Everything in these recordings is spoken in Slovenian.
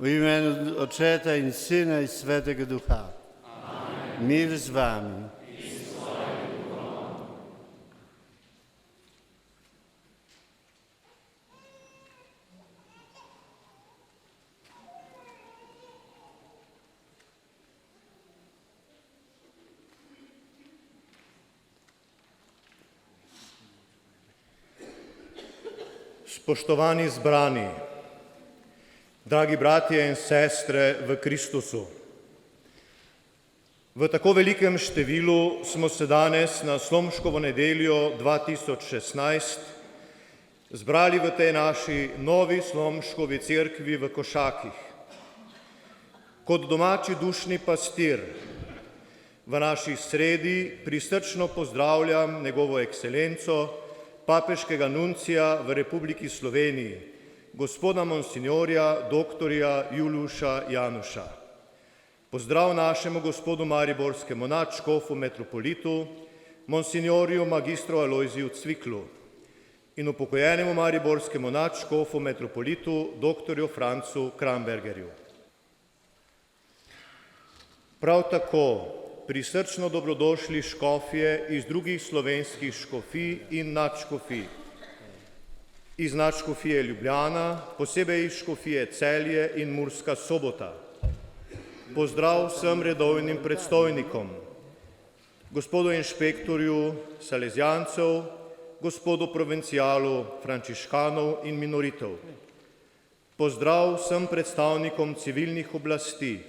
W imieniu Ojca i Syna i Świętego Ducha. Amen. Mir z wami. Spoštovani zbrani, dragi bratje in sestre v Kristusu. V tako velikem številu smo se danes na Slomškovo nedeljo 2016 zbrali v tej naši novi Slomškovi cerkvi v Košakih. Kot domači dušni pastir v naši sredi prisrčno pozdravljam njegovo ekscelenco, papeškega nuncija v Republiki Sloveniji, gospoda monsignorja doktorja Juliuša Januša. Pozdrav našemu gospodu mariborskemu nadškofu metropolitu, monsignorju magistru Alojziju Cviklu in upokojenemu mariborskemu nadškofu metropolitu doktorju Francu Krambergerju. Prav tako prisrčno dobrodošli škofje iz drugih slovenskih škofij in nadškofij. Iz nadškofije Ljubljana, posebej iz škofije Celje in Murska Sobota. Pozdrav vsem redovnim predstojnikom, gospodu inšpektorju Salezjancev, gospodu provincialu frančiškanov in minoritov. Pozdrav vsem predstavnikom civilnih oblasti,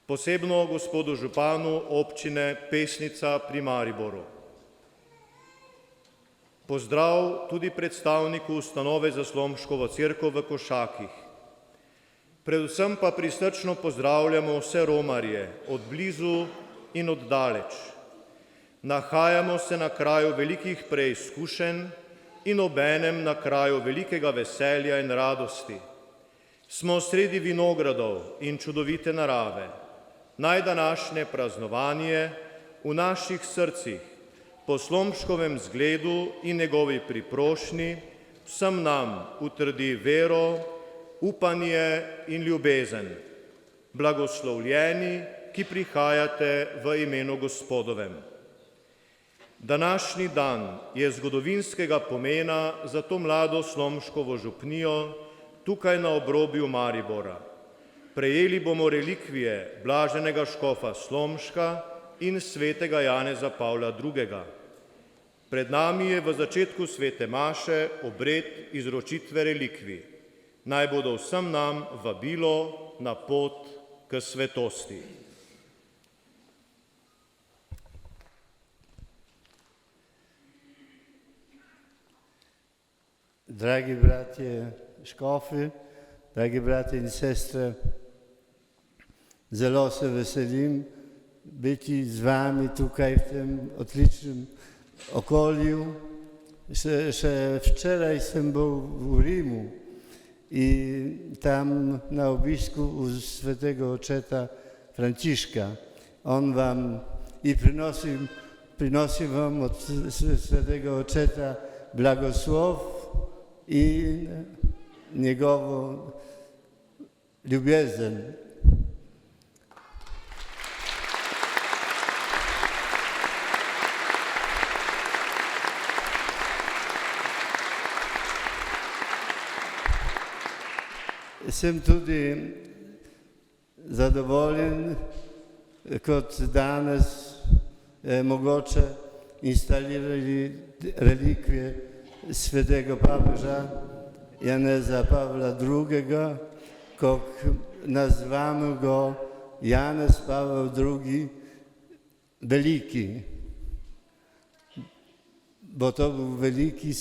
posebno gospodu županu občine Pesnica pri Mariboru. Pozdrav tudi predstavniku ustanove za Slomškovo cerkev v Košakih. Predvsem pa prisrčno pozdravljamo vse romarje od blizu in od daleč. Nahajamo se na kraju velikih preizkušenj in obenem na kraju velikega veselja in radosti. Smo sredi vinogradov in čudovite narave. Naj današnje praznovanje v naših srcih po Slomškovem zgledu in njegovi priprošnji vsem nam utrdi vero, upanje in ljubezen. Blagoslovljeni, ki prihajate v imenu Gospodovem. Današnji dan je zgodovinskega pomena za to mlado Slomškovo župnijo tukaj na obrobju Maribora. Prejeli bomo relikvije blaženega škofa Slomška in svetega Janeza Pavla II. Pred nami je v začetku svete maše obred izročitve relikvij. Naj bodo vsem nam vabilo na pot k svetosti. Dragi bratje škofi, dragi bratje in sestre, zelo se veselim biti z vami tukaj v tem odličnem okolju. Še včeraj sem bil v Rimu in tam na obisku u svetega očeta Franciszka. On vam i prinosi vam od svetega očeta blagoslov i njegovo ljubezen. Sem tudi zadovoljen, kot danes mogoče instalirali relikvije svetega papeža Janeza Pavla II., kot nazvamo go Janez Pavel II. Veliki. Bo to bil veliki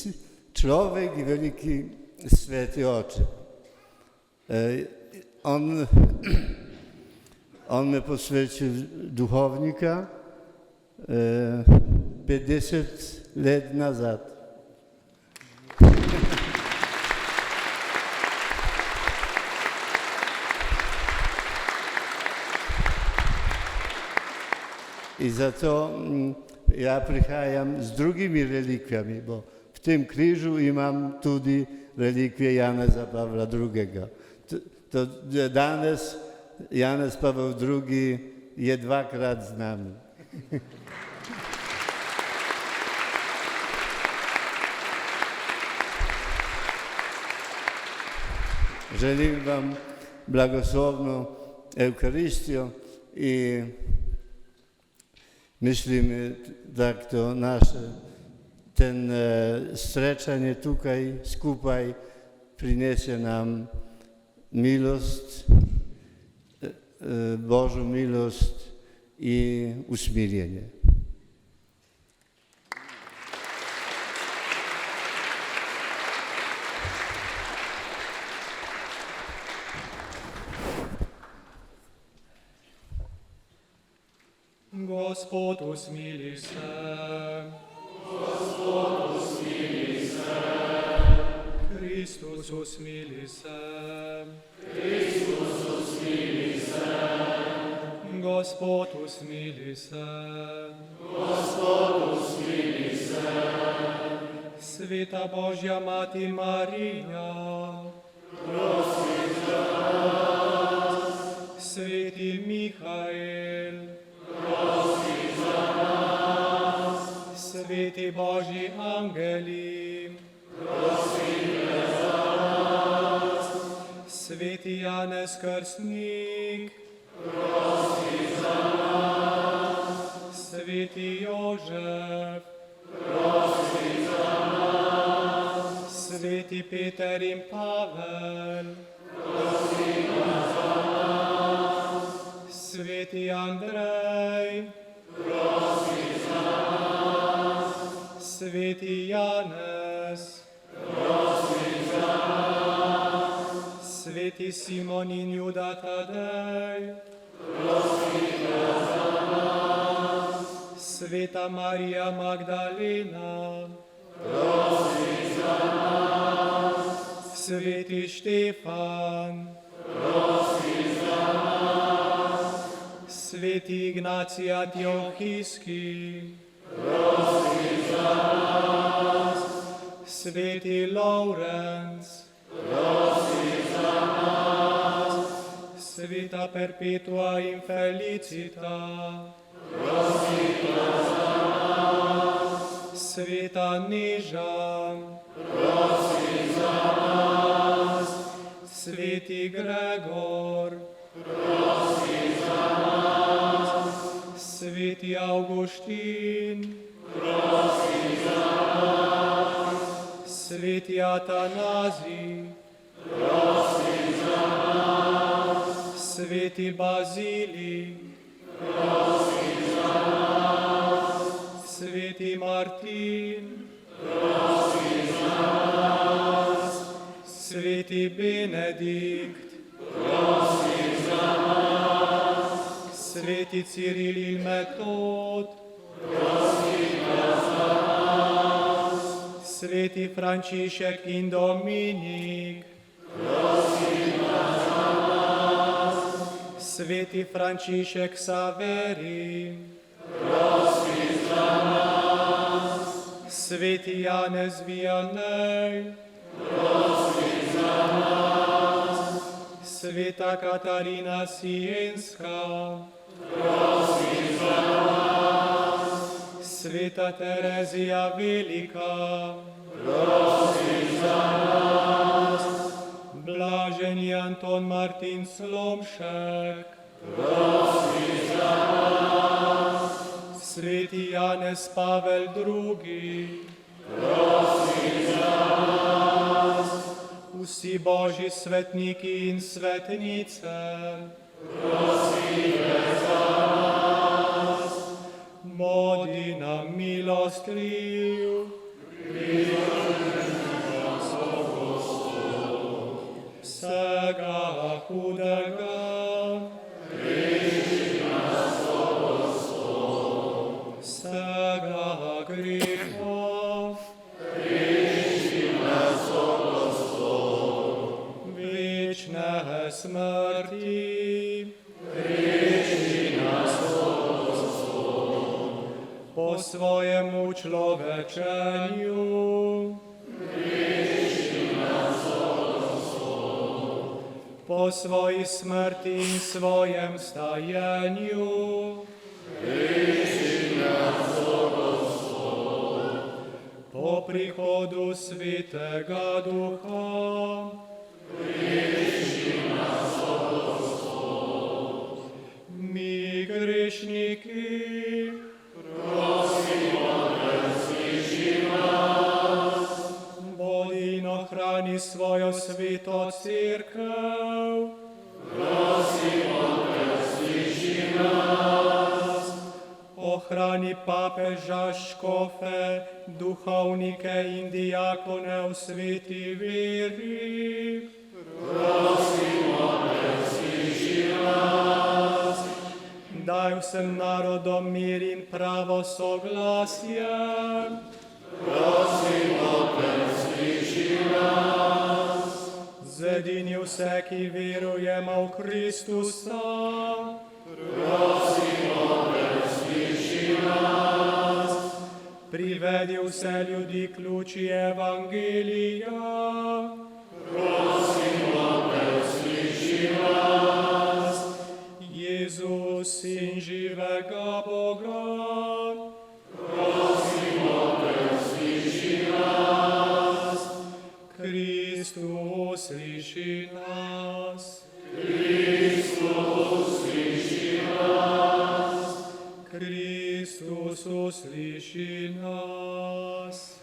človek i veliki sveti oče. On me posvetil duhovnika 50 let nazad. I zato ja prihajam z drugimi relikvijami, bo v tem križu imam tudi relikwie Janeza Pawła II. To danes Janez Paweł II je dvakrát z nami. Želim vam blagoslovno Eucharistijo i mislim, da to naše srečanje tukaj skupaj prinese nam milost, Božju milost i usmiljenje. Gospod, usmili se. Gospod, usmili se. Kristus, usmili se. Kristus, usmili se. Gospod, usmili se. Gospod, usmili se. Sveta Božja Mati Marija, prosi za nas. Sveti Mihael, prosi za nas. Sveti Božji angeli, prosite za nas. Sveti Janez Krstnik, prosi za nas. Sveti Jožef, prosi za nas. Sveti Peter in Pavel, Prosite za nas. Sveti Andrej, Prosi za nas. Sveti Janez, Prosi za nas. Sveti Simon in Juda Tadej, Prosite za nas. Sveta Marija Magdalena, Prosi za nas. Sveti Štefan, Prosi za nas. Sveti Ignacij Antiohijski, Prosi za nas. Sveti Lovrenc, Prosi za nas. Sveta Perpetua in Felicita, Prosite za nas. Sveta Neža, Prosi za nas. Sveti Gregor, Prosi za nas. Sveti Avguštin, Prosi za nas. Sveti Atanazij, Prosi za nas. Sveti Bazilij, Prosi za nas. Sveti Martin, Prosi za nas. Sveti Benedikt, Prosi za nas. Sveti Ciril in Metod, Prosite za nas. Sveti Frančišek in Dominik, Prosite za nas. Sveti Frančišek Saveri, Prosi za nas. Sveti Janez Vianney, Prosi za nas. Sveta Katarina Sienska, Prosi za nas. Sveta Terezija Velika, Prosi za nas. Blaženi Anton Martin Slomšek, Prosi za nas. Sveti Janez Pavel II, Prosi za nas. vsi Božji svetniki in svetnice, Prosite za nas. bodi nam milostljiv. Vsega hudega, vsega greha, večne smrti, po svojemu človečenju, po svoji smrti in svojem stajenju, po prihodu Svetega Duha, mi grešniki, vodi in ohrani svojo sveto cerkev. Ohrani papeža, škofe, duhovnike in diakone v sveti veri. Daj vsem narodom mir in pravo soglasje. Zedini vse, ki verujemo v Kristusa. Privedi vse ljudi k luči Evangelija. Jezus, Sin živega Boga. Kristus, sliši nas. Kristus, usliši nas.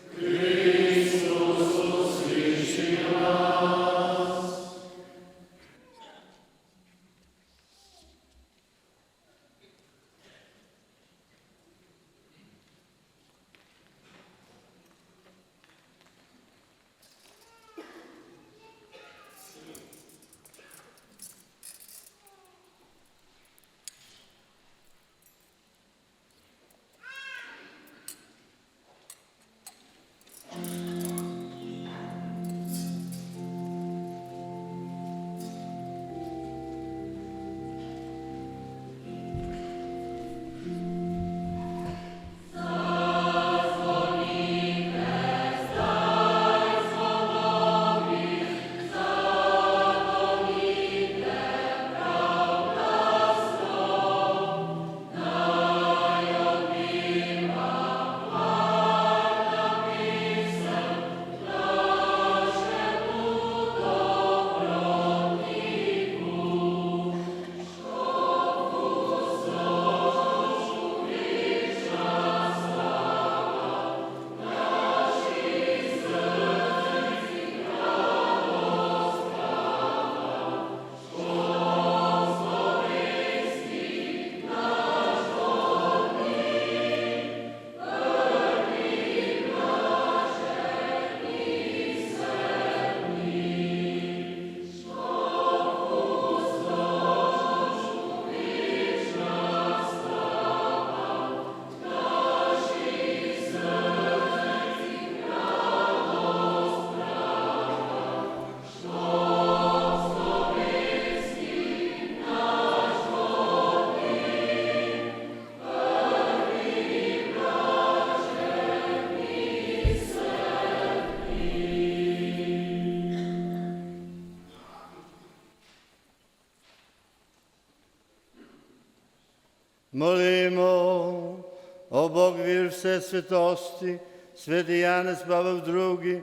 Molimo, o Bog vir vse svetosti, sveti Janez Pavel II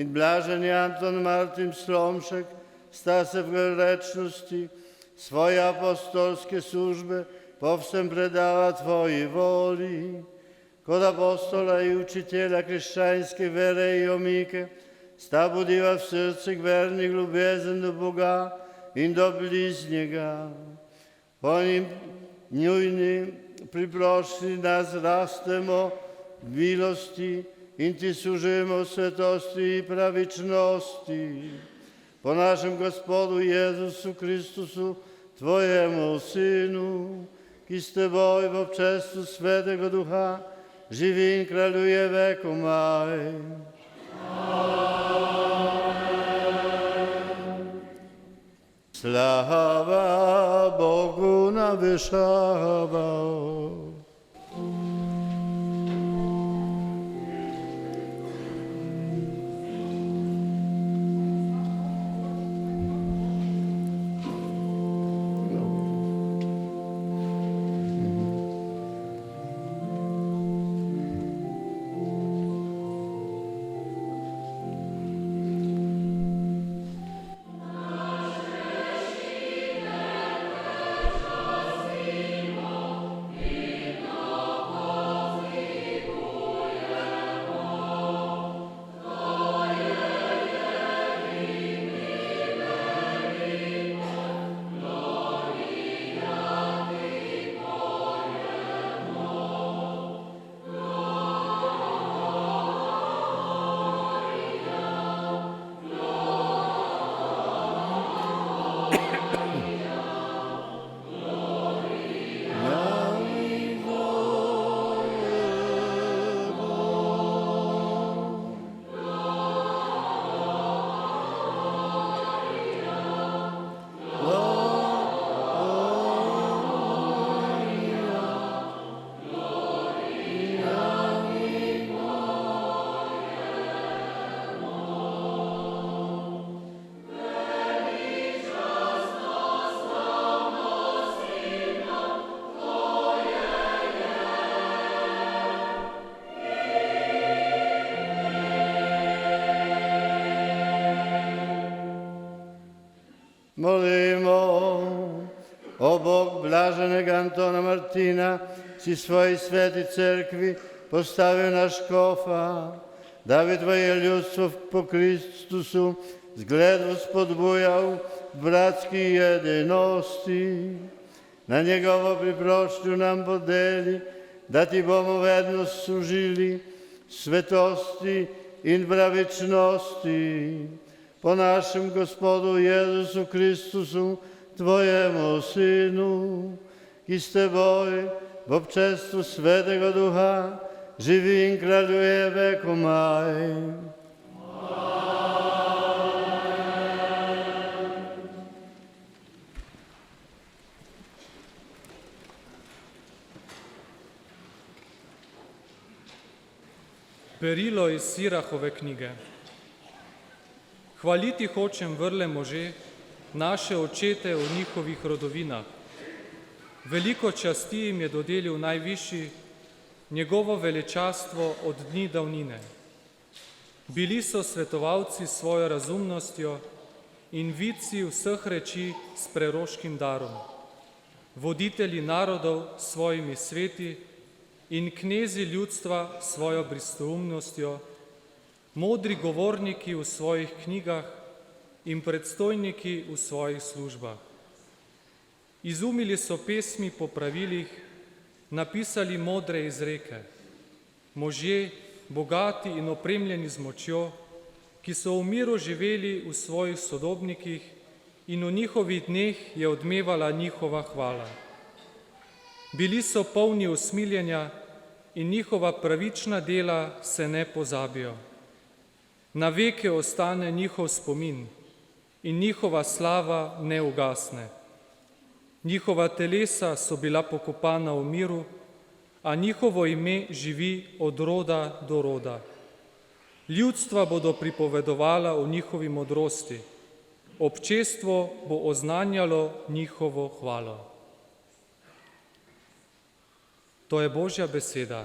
in blaženi Anton Martin Slomšek sta se v grečnosti svoje apostolske službe povsem predala Tvoji voli. Kod apostola i učitelja kršćanske vere i omike, sta budiva v srcih vernih ljubezen do Boga in do bližnjega. Po njujni priprošli nas rastemo v milosti in Ti služimo v svetosti i pravičnosti. Po našem Gospodu Jezusu Kristusu, Tvojemu Sinu, ki s Teboj v občestvu Svetega Duha živi in kraljuje vekomaj. Slava Bogu na wyższawach. Molimo, o Bog blaženega Antona Martina, si svojoj sveti crkvi postavil na škofa, da bi tvoje ljudstvo po Kristusu zgledu spodbujal v bratski jedinosti. Na njegovo priprošću nam podeli, da ti bomo vedno služili svetosti in pravičnosti. Po našem Gospodu Jezusu Kristusu, tvojemu Sinu, ki s teboj v občestvu Svetega Duha živi in kraljuje vekomaj. Perilo iz Sirahove knjige. Hvaliti hočem vrle može, naše očete v njihovih rodovinah. Veliko časti jim je dodelil najvišji, njegovo veličastvo od dni davnine. Bili so svetovalci s svojo razumnostjo in vidci vseh reči s preroškim darom, voditelji narodov s svojimi sveti in knezi ljudstva s svojo bristoumnostjo, modri govorniki v svojih knjigah in predstojniki v svojih službah. Izumili so pesmi po pravilih, napisali modre izreke. Možje, bogati in opremljeni z močjo, ki so v miru živeli v svojih sodobnikih in v njihovih dneh je odmevala njihova hvala. Bili so polni usmiljenja in njihova pravična dela se ne pozabijo. Na veke ostane njihov spomin in njihova slava ne ugasne. Njihova telesa so bila pokopana v miru, a njihovo ime živi od roda do roda. Ljudstva bodo pripovedovala o njihovi modrosti, občestvo bo oznanjalo njihovo hvalo. To je Božja beseda.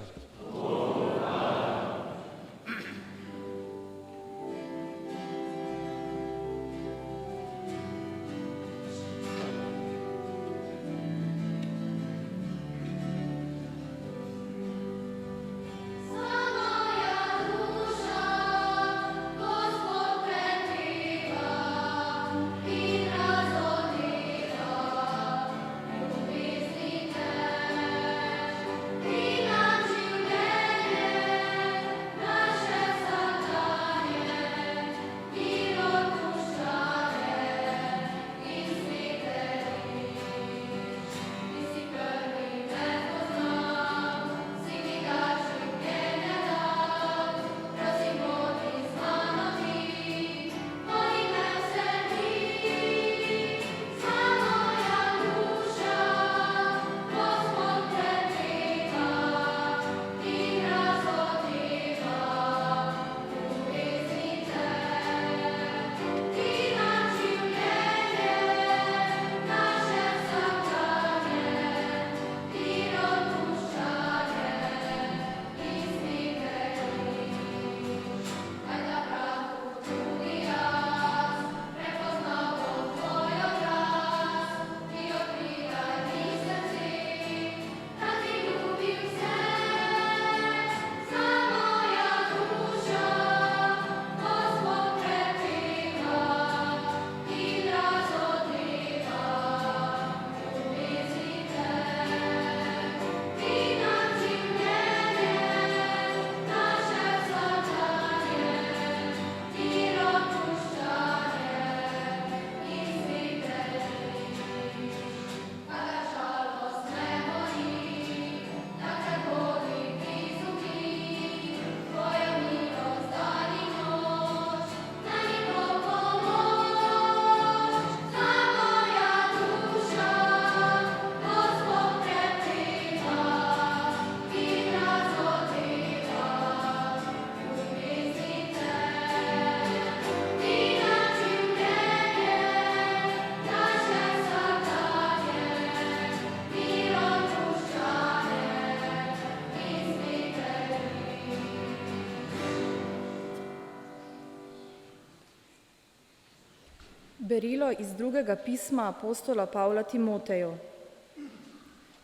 Berilo iz drugega pisma apostola Pavla Timoteju.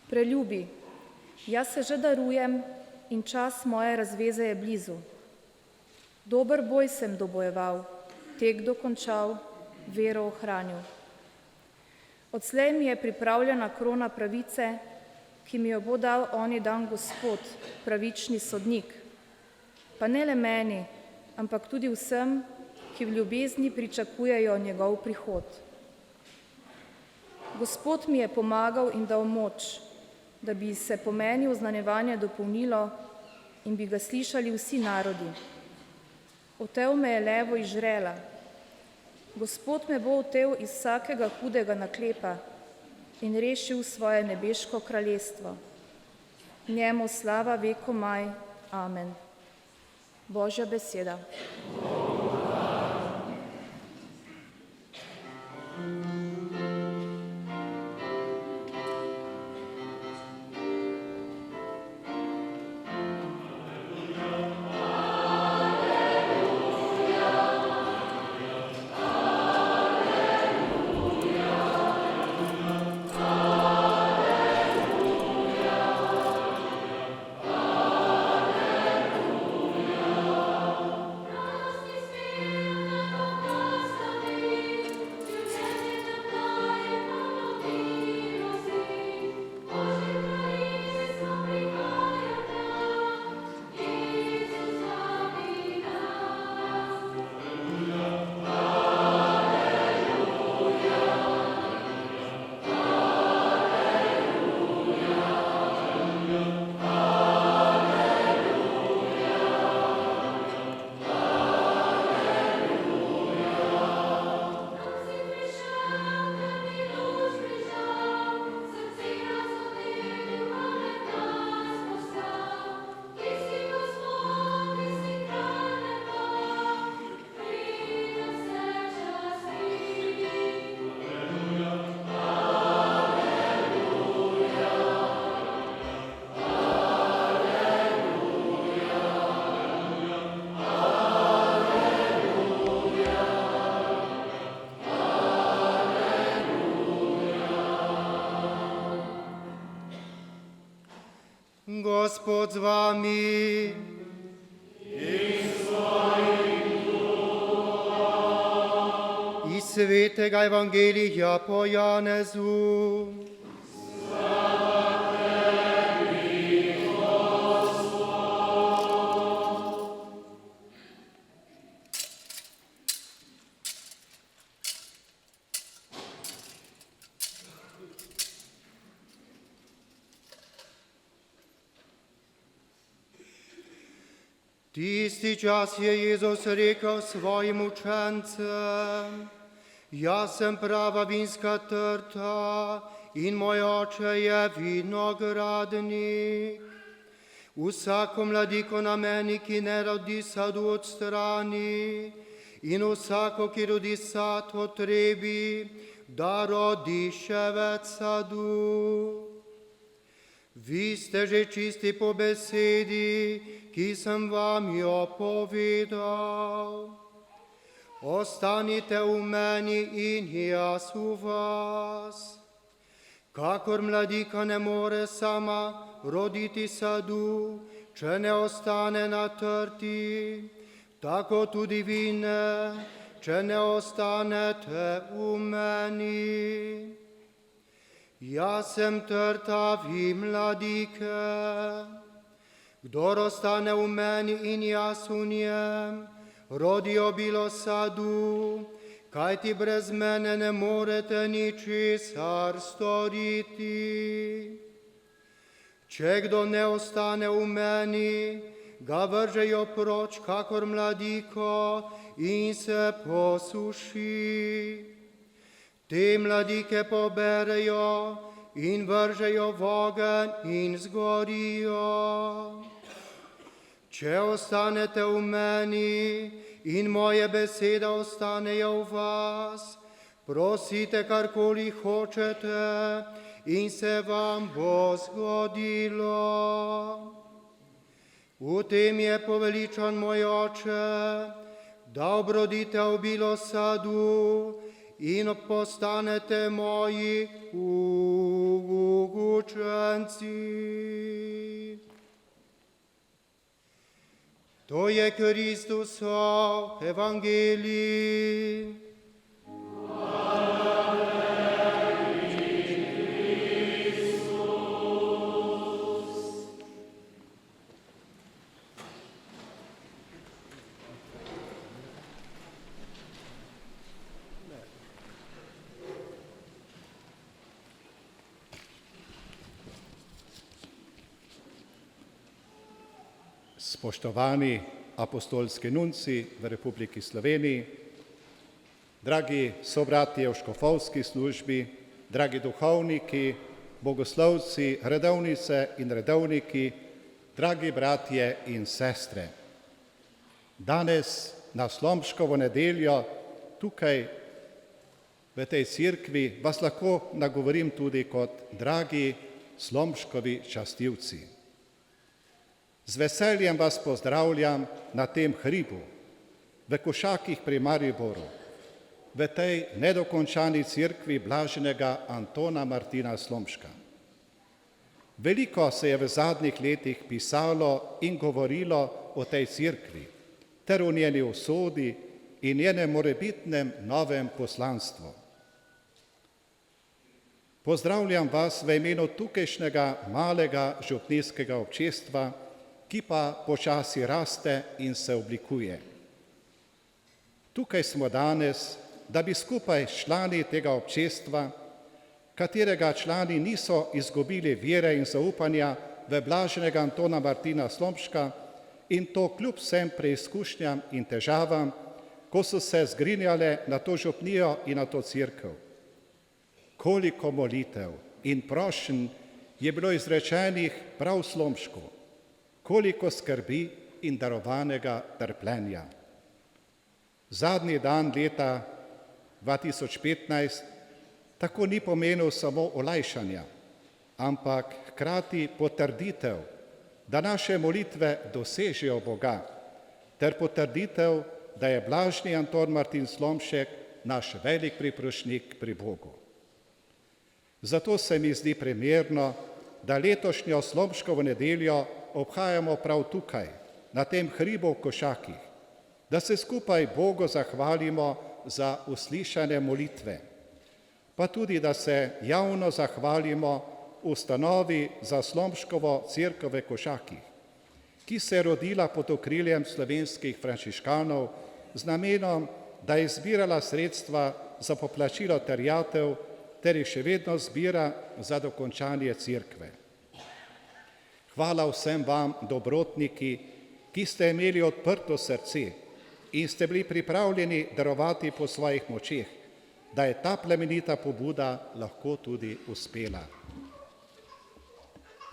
Preljubi, jaz se že darujem in čas moje razveze je blizu. Dober boj sem dobojeval, tek dokončal, vero ohranil. Odslej mi je pripravljena krona pravice, ki mi jo bo dal oni dan Gospod, pravični sodnik. Pa ne le meni, ampak tudi vsem, ki v ljubezni pričakujejo njegov prihod. Gospod mi je pomagal in dal moč, da bi se po meni oznanjevanje dopolnilo in bi ga slišali vsi narodi. Otev me je levo izžrela. Gospod me bo otev iz vsakega hudega naklepa in rešil svoje nebeško kraljestvo. Njemu slava vekomaj. Amen. Božja beseda. Gospod z vami. Iz svetega Evangelija po Janezu. Tisti čas je Jezus rekel svojim učencem: Jaz sem prava vinska trta in moj oče je vinogradnik. Vsako mladiko na meni, ki ne rodi sadu, odstrani, in vsako, ki rodi sad, potrebi, da rodi še več sadu. Vi ste že čisti po besedi, ki sem vam jo povedal. Ostanite v meni in jaz v vas. Kakor mladika ne more sama roditi sadu, če ne ostane na trti, tako tudi vi ne, če ne ostanete v meni. Jaz sem trta, vi mladike. Kdor ostane v meni in jaz v njem, rodi obilo sadu, kajti brez mene ne morete ničesar storiti. Če kdo ne ostane v meni, ga vržejo proč, kakor mladiko, in se posuši. Te mladike poberejo in vržejo v ogenj in zgorijo. Če ostanete v meni in moje besede ostanejo v vas, prosite karkoli hočete in se vam bo zgodilo. V tem je poveličan moj Oče, da obrodite obilo sadu in postanete moji učenci. To je Kristusov evangelij. Spoštovani apostolski nunci v Republiki Sloveniji, dragi sobratje v škofovski službi, dragi duhovniki, bogoslovci, redovnice in redovniki, dragi bratje in sestre. Danes na Slomškovo nedeljo tukaj v tej cerkvi vas lahko nagovorim tudi kot dragi Slomškovi častilci. Z veseljem vas pozdravljam na tem hribu, v Košakih pri Mariboru, v tej nedokončani cerkvi blaženega Antona Martina Slomška. Veliko se je v zadnjih letih pisalo in govorilo o tej cerkvi, ter o njeni usodi in njenem morebitnem novem poslanstvu. Pozdravljam vas v imenu tukajšnjega malega župnijskega občestva, ki pa počasi raste in se oblikuje. Tukaj smo danes, da bi skupaj s člani tega občestva, katerega člani niso izgubili vere in zaupanja v blaženega Antona Martina Slomška in to kljub vsem preizkušnjam in težavam, ko so se zgrinjale na to župnijo in na to cerkev. Koliko molitev in prošenj je bilo izrečenih prav Slomšku, koliko skrbi in darovanega trpljenja. Zadnji dan leta 2015 tako ni pomenil samo olajšanja, ampak hkrati potrditev, da naše molitve dosežejo Boga, ter potrditev, da je blaženi Anton Martin Slomšek naš velik priprošnik pri Bogu. Zato se mi zdi primerno, da letošnjo Slomškovo nedeljo obhajamo prav tukaj, na tem hribu v Košakih, da se skupaj Bogu zahvalimo za uslišane molitve, pa tudi, da se javno zahvalimo ustanovi za Slomškovo cerkev v Košakih, ki se je rodila pod okriljem slovenskih frančiškanov z namenom, da je zbirala sredstva za poplačilo terjatev ter jih še vedno zbira za dokončanje cerkve. Hvala vsem vam, dobrotniki, ki ste imeli odprto srce in ste bili pripravljeni darovati po svojih močeh, da je ta plemenita pobuda lahko tudi uspela.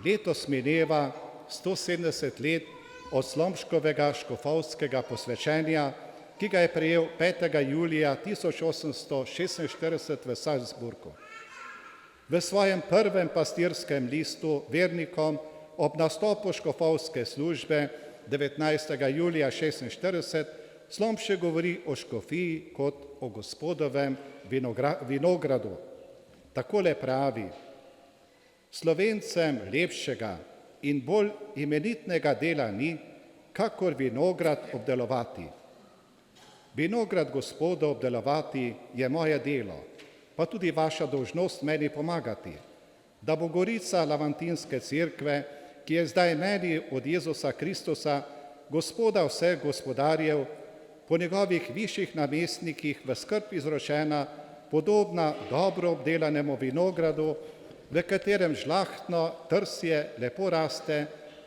Letos mineva 170 let od Slomškovega škofovskega posvečenja, ki ga je prejel 5. julija 1846 v Salzburgu. V svojem prvem pastirskem listu vernikom ob nastopu škofovske službe 19. julija 1946 Slomšek govori o škofiji kot o Gospodovem vinogradu. Takole pravi: Slovencem lepšega in bolj imenitnega dela ni, kakor vinograd obdelovati. Vinograd Gospodov obdelovati je moje delo, pa tudi vaša dolžnost meni pomagati, da bo Gorica Lavantinske cerkve, ki je zdaj meni od Jezusa Kristusa, Gospoda vseh gospodarjev, po njegovih višjih namestnikih v skrb izročena, podobna dobro obdelanemu vinogradu, v katerem žlahtno trsje lepo raste,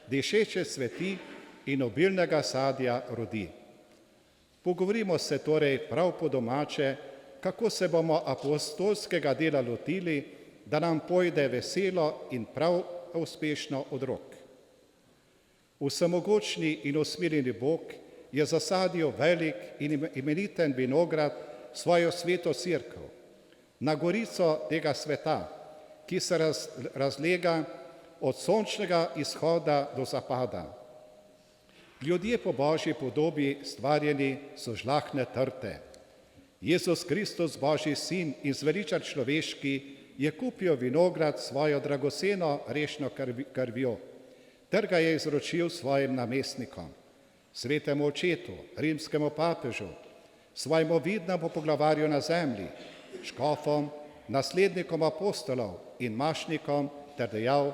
dišeče cveti in obilnega sadja rodi. Pogovorimo se torej prav po domače, kako se bomo apostolskega dela lotili, da nam pojde veselo in prav uspešno od rok. Vsemogočni in usmiljeni Bog je zasadil velik in imeniten vinograd svojo sveto cerkev, na gorico tega sveta, ki se razlega od sončnega izhoda do zapada. Ljudje po Božji podobi stvarjeni so žlahtne trte, Jezus Kristus, Božji sin in zveličar človeški, je kupil vinograd svojo dragoceno rešno krvjo, ter ga je izročil svojim namestnikom, svetemu očetu, rimskemu papežu, svojemu vidnemu poglavarju na zemlji, škofom, naslednikom apostolov in mašnikom, ter dejal,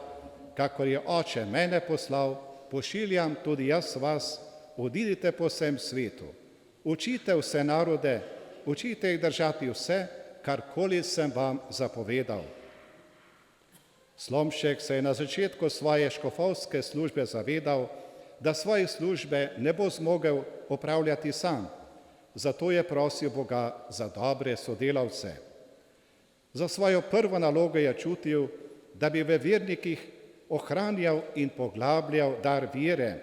kakor je Oče mene poslal, pošiljam tudi jaz vas, odidite po vsem svetu, učite vse narode, učite jih držati vse, karkoli sem vam zapovedal. Slomšek se je na začetku svoje škofovske službe zavedal, da svoje službe ne bo zmogel opravljati sam, zato je prosil Boga za dobre sodelavce. Za svojo prvo nalogo je čutil, da bi v vernikih ohranjal in poglabljal dar vere,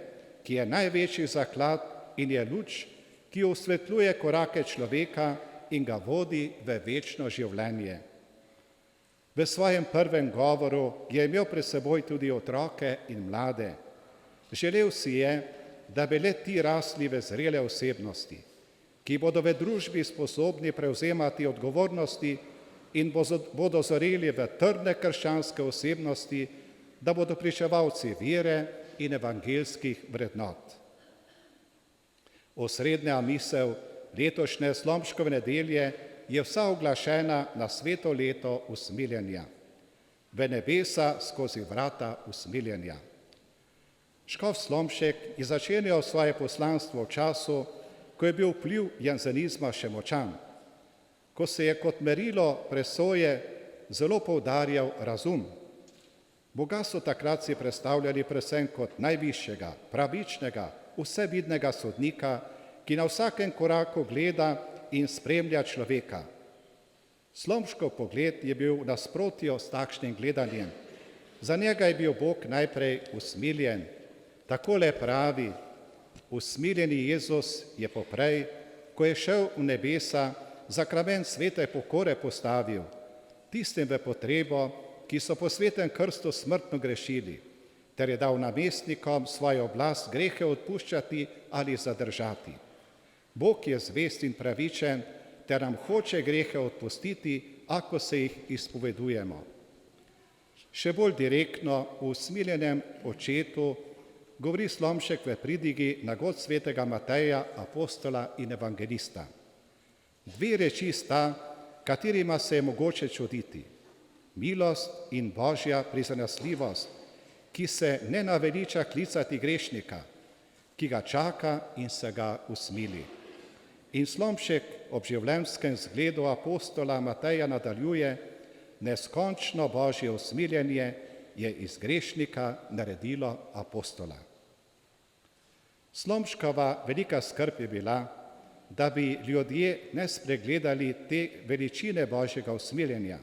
ki je največji zaklad in je luč, ki osvetljuje korake človeka in ga vodi v večno življenje. V svojem prvem govoru je imel pred seboj tudi otroke in mlade. Želel si je, da bi le ti rasli v zrele osebnosti, ki bodo v družbi sposobni prevzemati odgovornosti in bodo zoreli v trdne krščanske osebnosti, da bodo pričevalci vere in evangeljskih vrednot. Osrednja misel letošnje Slomškove nedelje je vsa uglašena na sveto leto usmiljenja, v nebesa skozi vrata usmiljenja. Škof Slomšek je začenjal svoje poslanstvo v času, ko je bil vpliv jansenizma še močan, ko se je kot merilo presoje zelo poudarjal razum. Boga so takrat si predstavljali predvsem kot najvišjega, pravičnega, vsevidnega sodnika, ki na vsakem koraku gleda in spremlja človeka. Slomškov pogled je bil v nasprotju s takšnim gledanjem. Za njega je bil Bog najprej usmiljen. Takole pravi, usmiljeni Jezus je poprej, ko je šel v nebesa, zakrament svete pokore postavil, tistim v potrebo, ki so po svetem krstu smrtno grešili, ter je dal namestnikom svojo oblast grehe odpuščati ali zadržati. Bog je zvest in pravičen, ter nam hoče grehe odpustiti, ako se jih izpovedujemo. Še bolj direktno v usmiljenem očetu govori Slomšek v pridigi na god svetega Mateja, apostola in evangelista. Dve reči sta, katerima se je mogoče čuditi. Milost in Božja prizanesljivost, ki se ne naveliča klicati grešnika, ki ga čaka in se ga usmili. In Slomšek ob življenjskem zgledu apostola Mateja nadaljuje, neskončno Božje usmiljenje je iz grešnika naredilo apostola. Slomškova velika skrb je bila, da bi ljudje ne spregledali te veličine Božjega usmiljenja,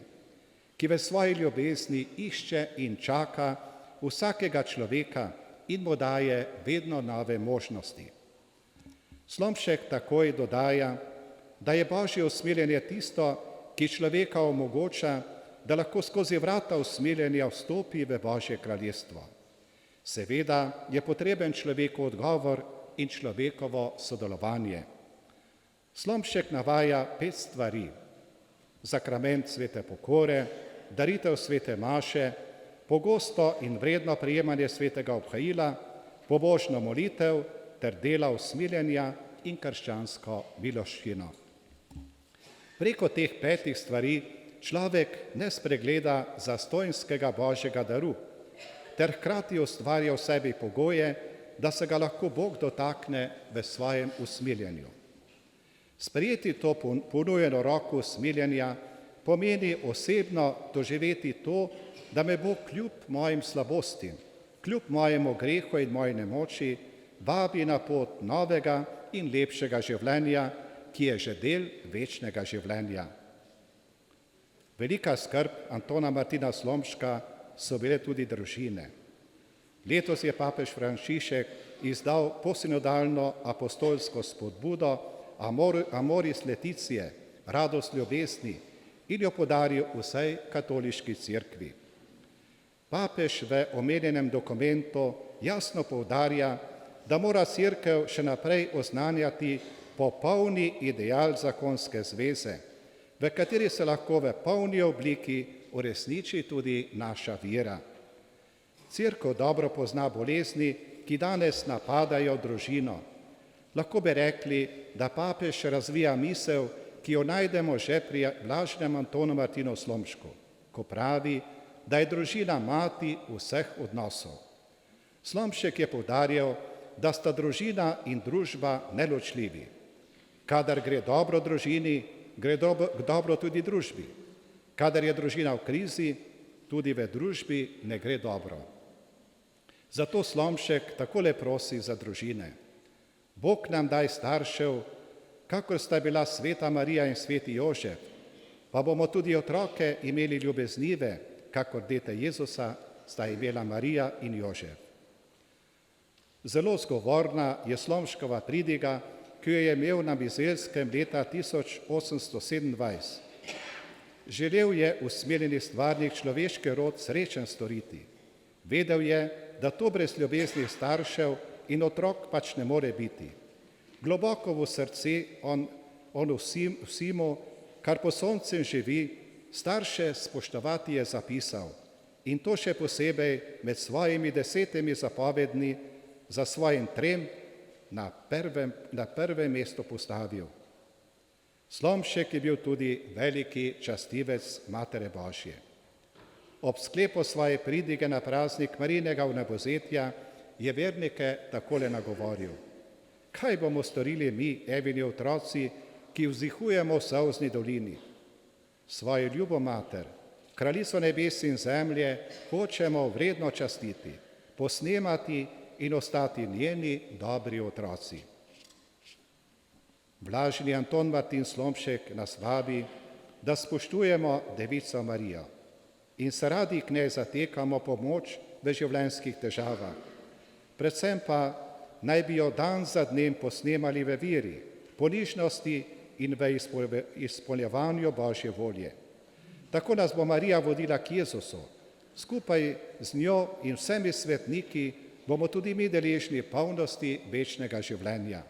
ki v svoji ljubezni išče in čaka vsakega človeka in mu daje vedno nove možnosti. Slomšek takoj dodaja, da je Božje usmiljenje tisto, ki človeka omogoča, da lahko skozi vrata usmiljenja vstopi v Božje kraljestvo. Seveda je potreben človeku odgovor in človekovo sodelovanje. Slomšek navaja 5 stvari: sakrament svete pokore, daritev svete maše, pogosto in vredno prejemanje svetega obhajila, pobožno molitev ter dela usmiljenja in krščansko miloščino. Preko teh 5 stvari človek ne spregleda zastonjskega Božjega daru, ter hkrati ustvarja v sebi pogoje, da se ga lahko Bog dotakne v svojem usmiljenju. Sprejeti to ponujeno roko usmiljenja pomeni osebno doživeti to, da me Bog kljub mojim slabostim, kljub mojemu grehu in moji nemoči vabi na pot novega in lepšega življenja, ki je že del večnega življenja. Velika skrb Antona Martina Slomška so bile tudi družine. Letos je papež Frančišek izdal posinodalno apostolsko spodbudo Amoris Laetitia, radost ljubezni, in jo podaril vsej katoliški cerkvi. Papež v omenjenem dokumentu jasno poudarja, da mora cerkev še naprej oznanjati popolni ideal zakonske zveze, v kateri se lahko v polni obliki uresniči tudi naša vera. Cerkev dobro pozna bolezni, ki danes napadajo družino. Lahko bi rekli, da papež razvija misel, ki jo najdemo že pri blaženem Antonu Martinu Slomšku, ko pravi, da je družina mati vseh odnosov. Slomšek je poudarjal, da sta družina in družba neločljivi. Kadar gre dobro družini, gre dobro tudi družbi. Kadar je družina v krizi, tudi v družbi ne gre dobro. Zato Slomšek takole prosi za družine. Bog nam daj staršev, kakor sta bila sveta Marija in sveti Jožef, pa bomo tudi otroke imeli ljubeznive, kakor dete Jezusa sta imela Marija in Jožef. Zelo zgovorna je Slomškova pridiga, ki jo je imel na Bizelskem leta 1827. Želel je usmiljeni stvarnik človeški rod srečen storiti. Vedel je, da to brez ljubeznih staršev in otrok pač ne more biti. Globoko v srce on vsemu, kar po soncem živi, starše spoštovati je zapisal in to še posebej med svojimi 10 zapovedmi za svojim 3 na prvem mestu postavil. Slomšek je bil tudi veliki častivec Matere Božje. Ob sklepu svoje pridige na praznik Marijinega vnebovzetja je vernike takole nagovoril. Kaj bomo storili mi, Evini otroci, ki vzihujemo v solzni dolini? Svojo ljubo mater, kraljico nebes in zemlje, hočemo vredno častiti, posnemati in ostati njeni dobri otroci. Blaženi Anton Martin Slomšek nas vabi, da spoštujemo Devico Marijo in se radi k njej zatekamo pomoč v življenjskih težavah. Predvsem pa naj bi jo dan za dnem posnemali v veri, ponižnosti in v izpolnjevanju Božje volje. Tako nas bo Marija vodila k Jezusu. Skupaj z njo in vsemi svetniki bomo tudi mi deležni polnosti večnega življenja.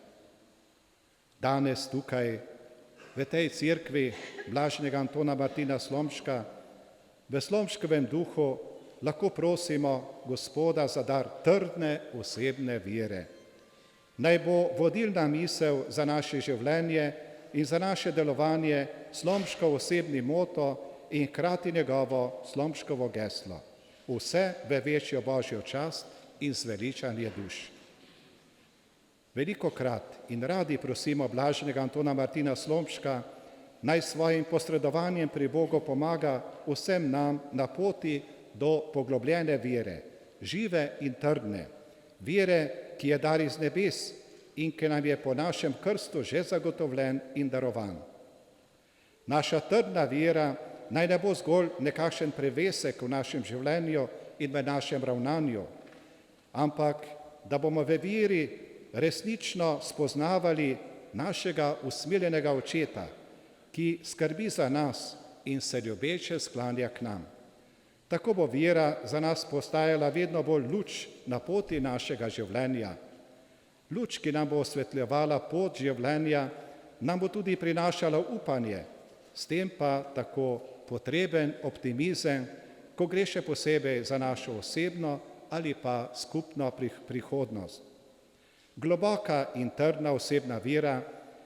Danes tukaj, v tej cerkvi blaženega Antona Martina Slomška, v Slomškovem duhu lahko prosimo Gospoda za dar trdne osebne vere. Naj bo vodilna misel za naše življenje in za naše delovanje Slomškov osebni moto in hkrati njegovo Slomškovo geslo. Vse v večjo Božjo čast in zveličanje duš. Velikokrat in radi prosimo blaženega Antona Martina Slomška, naj svojim posredovanjem pri Bogu pomaga vsem nam na poti do poglobljene vere, žive in trdne, vere, ki je dar iz nebes in ki nam je po našem krstu že zagotovljen in darovan. Naša trdna vera naj ne bo zgolj nekakšen prevesek v našem življenju in v našem ravnanju, ampak da bomo v veri resnično spoznavali našega usmiljenega očeta, ki skrbi za nas in se ljubeče sklanja k nam. Tako bo vera za nas postajala vedno bolj luč na poti našega življenja. Luč, ki nam bo osvetljevala pot življenja, nam bo tudi prinašala upanje, s tem pa tako potreben optimizem, ko gre še posebej za našo osebno ali pa skupno prihodnost. Globoka in trdna osebna vera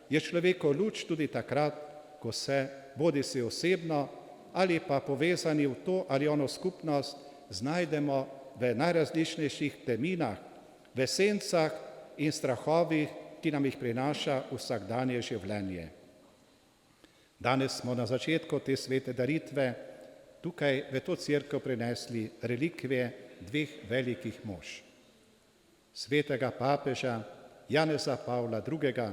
je človeku luč tudi takrat, ko se bodisi osebno ali pa povezani v to ali ono skupnost znajdemo v najrazličnejših teminah, v sencah in strahovih, ki nam jih prinaša vsakdanje življenje. Danes smo na začetku te svete daritve tukaj v to cerkev prinesli relikvije 2 velikih mož. Svetega papeža Janeza Pavla II.,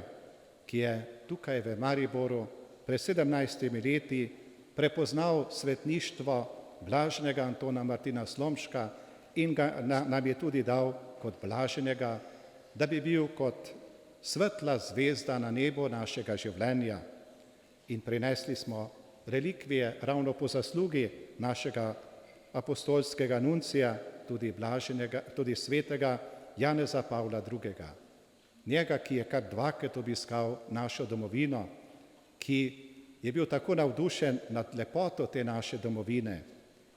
ki je tukaj v Mariboru pred 17 leti prepoznal svetništvo blaženega Antona Martina Slomška in nam je tudi dal kot blaženega, da bi bil kot svetla zvezda na nebu našega življenja. In prinesli smo relikvije ravno po zaslugi našega apostolskega nuncija, tudi svetega Janeza Pavla II. njega, ki je kar dvakrat obiskal našo domovino, ki je bil tako navdušen nad lepoto te naše domovine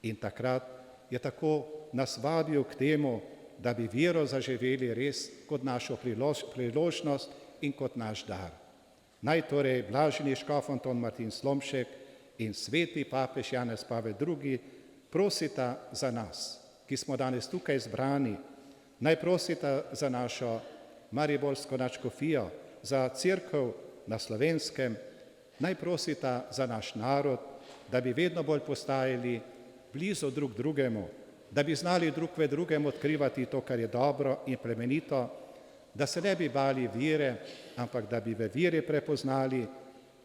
in takrat je tako nas vabil k temu, da bi vero zaživeli res kot našo priložnost in kot naš dar. Naj torej blaženi škof Anton Martin Slomšek in sveti papež Janez Pavel II. Prosita za nas, ki smo danes tukaj zbrani, naj prosita za našo mariborsko nadškofijo, za cerkev na Slovenskem, naj prosita za naš narod, da bi vedno bolj postajali blizu drug drugemu, da bi znali drug v drugem odkrivati to, kar je dobro in plemenito, da se ne bi bali vire, ampak da bi v viri prepoznali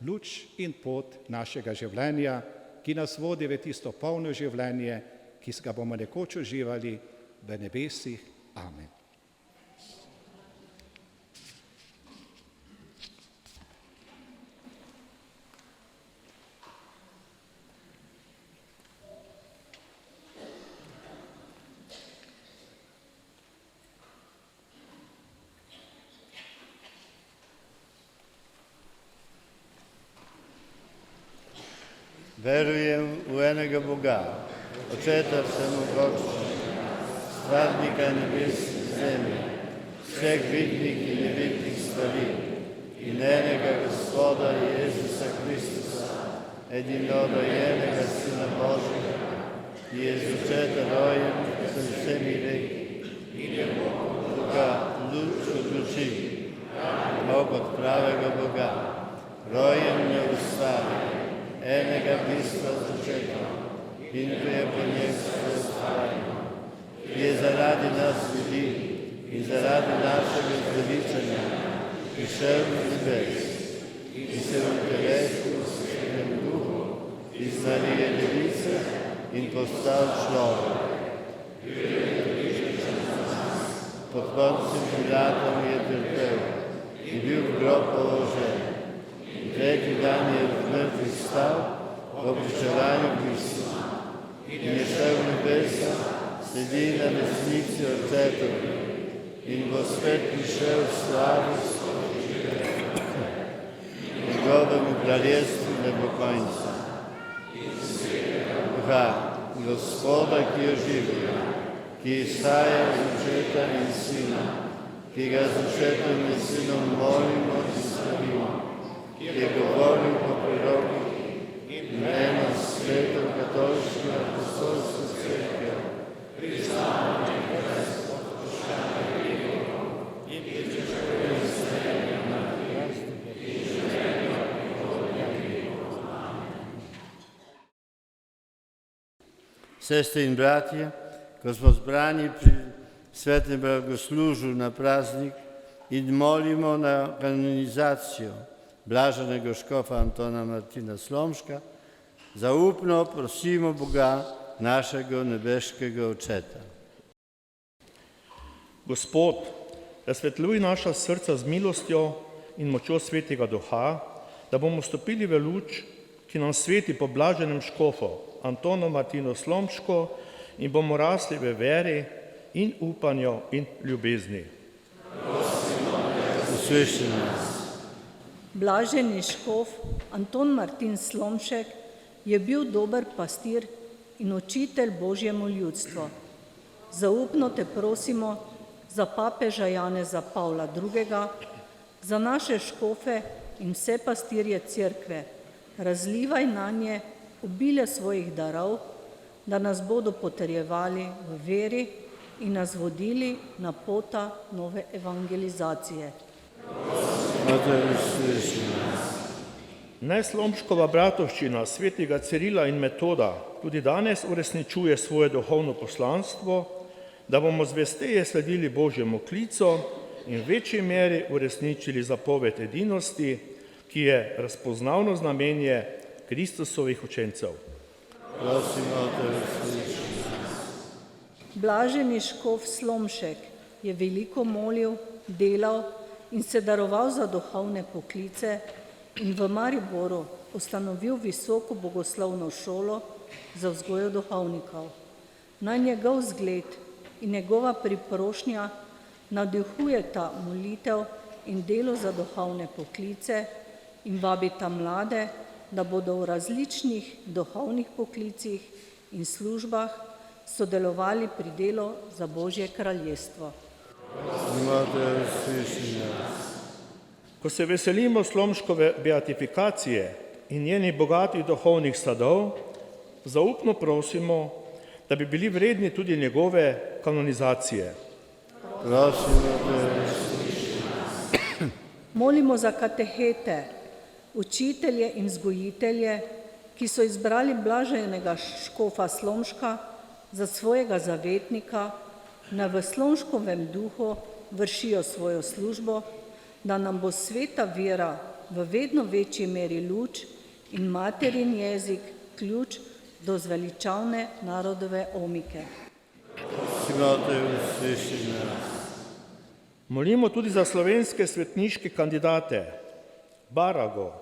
luč in pot našega življenja, ki nas vodi v tisto polno življenje, ki ga bomo nekoč uživali v nebesih. Amen. Verujem v enega Boga, Očeta vsemogočnega, stvarnika nebes in zemlje, vseh vidnih in nevidnih stvari, in enega Gospoda Jezusa Kristusa, edinorojenega Sina Božjega, ki je z očeta rojen z vsemi leki, in je Boga luč od luči, Bog od pravega Boga, rojen neustavljen, enega bistva z očetom, in ko je po njej vse ustvarjeno, ki je zaradi nas ljudi in zaradi našega zveličanja prišel z nebes in se utelesil v Svetem Duhu iz Marije Device in postal človek. Pod Poncijem Pilatom je trpel in bil v grob položen. Tretji dan je v mrtvih stal po pričevanju pisma in je šel v nebesa, sedi na desnici Očetovi in bo spet prišel v slavi njegovemu kraljestvu ne bo konca. Duha Gospoda, ki je živi, ki izhaja iz Očeta in Sina, ki ga z Očetom in Sinom molimo in slavimo, ki je govoril po prorokih in eno sveto katoliško apostolsko cerkev, priznamo in razpoščamo in pričakujemo vsega na Kristu in življenja prihodnja vekov. Sestre in bratje, ko smo zbrani pri svetem blagoslužju na praznik in molimo na kanonizacijo blaženega škofa Antona Martina Slomška, zaupno prosimo Boga, našega nebeškega Očeta. Gospod, razsvetljuj naša srca z milostjo in močjo Svetega Duha, da bomo stopili v luč, ki nam sveti po blaženem škofu Antonu Martinu Slomšku in bomo rasli v veri in upanju in ljubezni. Usliši nas. Blaženi škof Anton Martin Slomšek je bil dober pastir in učitelj Božjemu ljudstvu. Zaupno te prosimo za papeža Janeza Pavla II., za naše škofe in vse pastirje cerkve. Razlivaj nanje obilje svojih darov, da nas bodo potrjevali v veri in nas vodili na pota nove evangelizacije. Naj Slomškova bratovščina svetega Cirila in Metoda tudi danes uresničuje svoje duhovno poslanstvo, da bomo zvesteje sledili Božjemu klicu in v večji meri uresničili zapoved edinosti, ki je razpoznavno znamenje Kristusovih učencev. Prosimo te, usliši. Blaženi škof Slomšek je veliko molil, delal in se daroval za duhovne poklice in v Mariboru ustanovil visoko bogoslovno šolo za vzgojo duhovnikov. Naj njegov zgled in njegova priprošnja navdihujeta molitev in delo za duhovne poklice in vabita mlade, da bodo v različnih duhovnih poklicih in službah sodelovali pri delu za Božje kraljestvo. Imate uslišanje. Ko se veselimo Slomškove beatifikacije in njenih bogatih duhovnih sadov, zaupno prosimo, da bi bili vredni tudi njegove kanonizacije. Prosimo te. Molimo za katehete, učitelje in vzgojitelje, ki so izbrali blaženega škofa Slomška za svojega zavetnika, da v Slomškovem duhu vršijo svojo službo, da nam bo sveta vera v vedno večji meri luč in materin jezik ključ do zveličavne narodove omike. Imate uslišanje. Molimo tudi za slovenske svetniške kandidate Barago,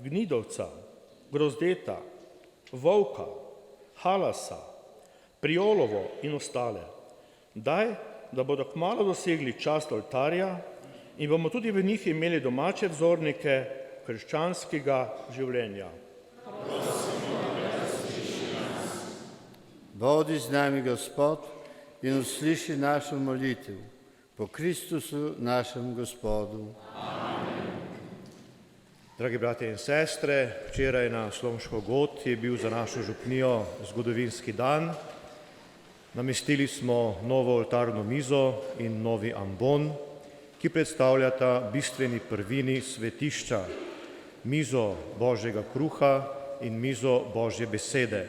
Gnidovca, Grozdeta, Volka, Halasa, Priolovo in ostale. Daj, da bodo kmalu dosegli čast oltarja in bomo tudi v njih imeli domače vzornike krščanskega življenja. Bodi z nami Gospod in usliši našo molitev po Kristusu našem Gospodu. Dragi bratje in sestre, včeraj na Slomško god je bil za našo župnijo zgodovinski dan. Namestili smo novo oltarno mizo in novi ambon, ki predstavljata bistveni prvini svetišča, mizo Božjega kruha in mizo Božje besede.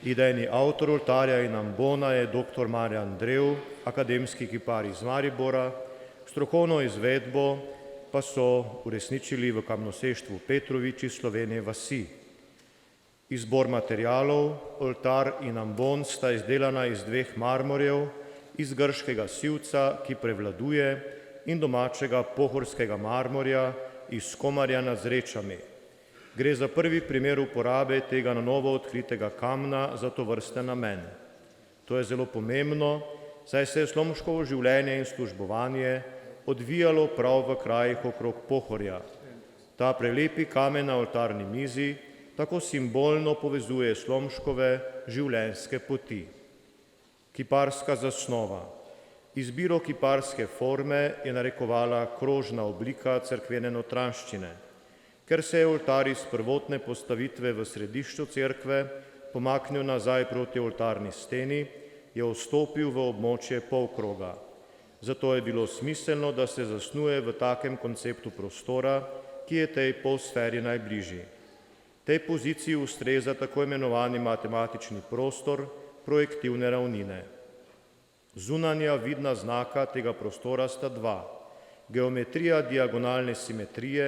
Idejni avtor oltarja in ambona je dr. Marjan Drev, akademski kipar iz Maribora, strokovno izvedbo pa so uresničili v kamnoseštvu Petrovič iz Slovenije vasi. Izbor materialov, oltar in ambon sta izdelana iz 2 marmorjev, iz grškega sivca, ki prevladuje, in domačega pohorskega marmorja iz Komarja nad Zrečami. Gre za prvi primer uporabe tega na novo odkritega kamna za tovrsten namen. To je zelo pomembno, saj se je Slomškovo življenje in službovanje odvijalo prav v krajih okrog Pohorja. Ta prelepi kamen na oltarni mizi tako simbolno povezuje Slomškove življenjske poti. Kiparska zasnova. Izbiro kiparske forme je narekovala krožna oblika cerkvene notranjščine. Ker se je oltar iz prvotne postavitve v središču cerkve pomaknil nazaj proti oltarni steni, je vstopil v območje polkroga. Zato je bilo smiselno, da se zasnuje v takem konceptu prostora, ki je tej polsferi najbližji. Tej poziciji ustreza tako imenovani matematični prostor projektivne ravnine. Zunanja vidna znaka tega prostora sta 2. Geometrija diagonalne simetrije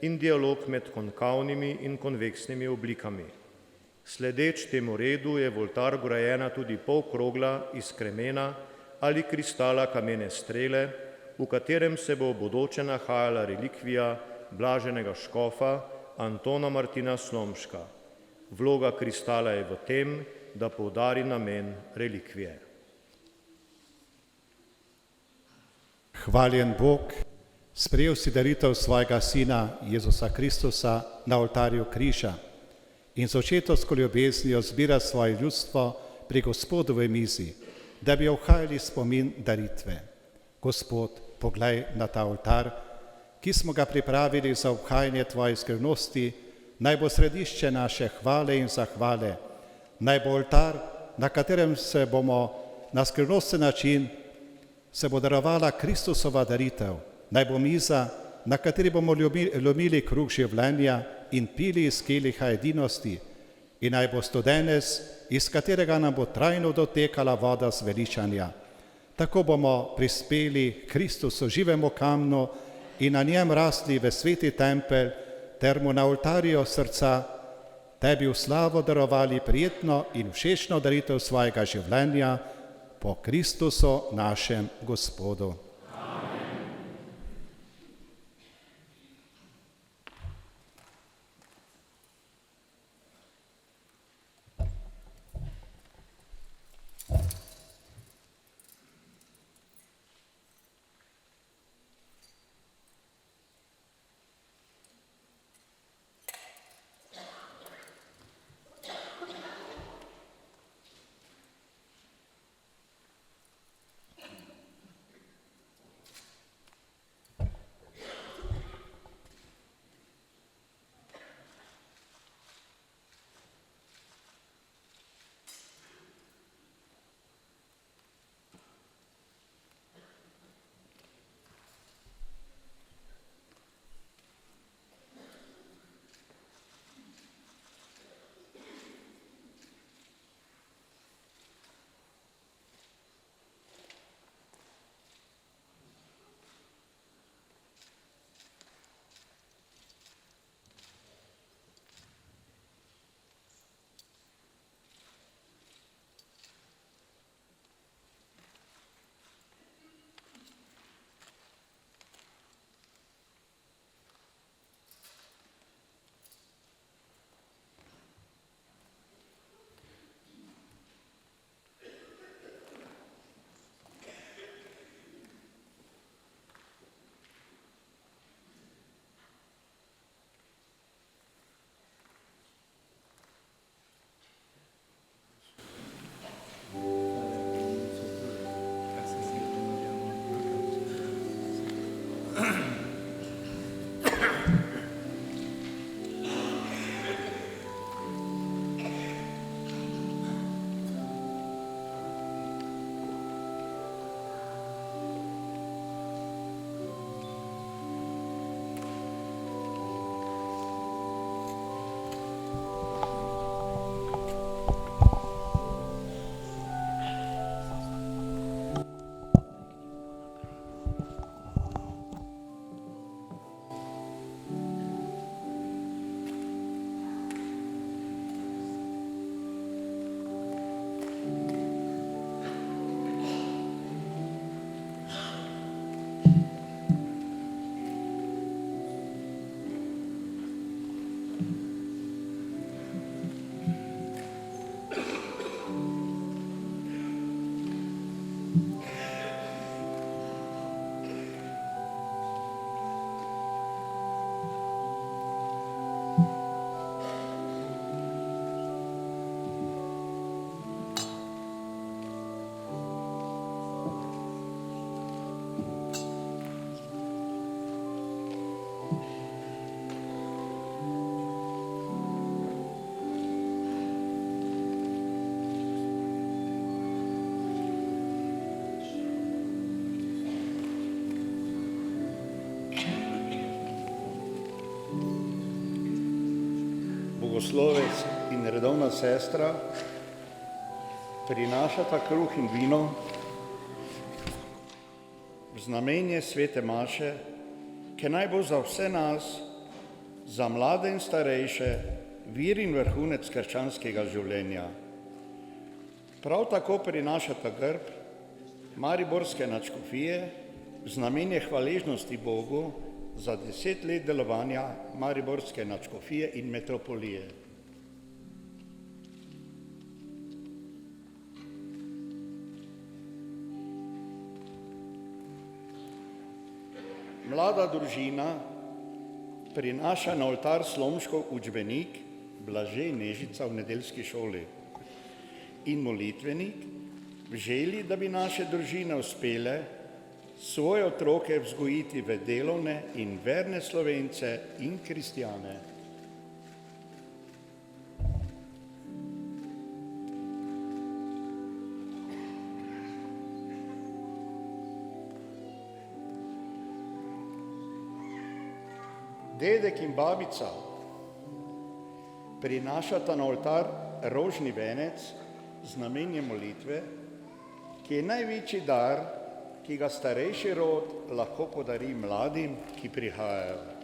in dialog med konkavnimi in konveksnimi oblikami. Sledeč temu redu je v oltar vgrajena tudi polkrogla iz kremena ali kristala kamene strele, v katerem se bo v bodoče nahajala relikvija blaženega škofa Antona Martina Slomška. Vloga kristala je v tem, da poudari namen relikvije. Hvaljen Bog, sprejel si daritev svojega Sina Jezusa Kristusa na oltarju križa in z očetovsko ljubeznijo zbira svoje ljudstvo pri Gospodovi mizi, da bi ohajali spomin daritve. Gospod, poglej na ta oltar, ki smo ga pripravili za obhajanje tvoje skrivnosti, naj bo središče naše hvale in zahvale, naj bo oltar, na katerem se bomo na skrivnosten način se bo darovala Kristusova daritev, naj bo miza, na kateri bomo lomili kruh življenja in pili iz keliha edinosti, in naj bo studenec, iz katerega nam bo trajno dotekala voda zveličanja. Tako bomo prispeli Kristusu živemu kamnu in na njem rasli v sveti tempelj, ter mu na oltarju srca tebi v slavo darovali prijetno in všečno daritev svojega življenja po Kristusu našem Gospodu. Bogoslovec in redovna sestra prinašata kruh in vino v znamenje svete maše, ki naj bo za vse nas, za mlade in starejše, vir in vrhunec krščanskega življenja. Prav tako prinašata grb mariborske nadškofije v znamenje hvaležnosti Bogu za 10 let delovanja mariborske nadškofije in metropolije. Mlada družina prinaša na oltar Slomškov učbenik Blažej Nežica v nedeljski šoli in molitvenik v želji, da bi naše družine uspele svoje otroke vzgojiti v delovne in verne Slovence in kristjane. Dedek in babica prinašata na oltar rožni venec z namenjem molitve, ki je največji dar, ki ga starejši rod lahko podari mladim, ki prihajajo.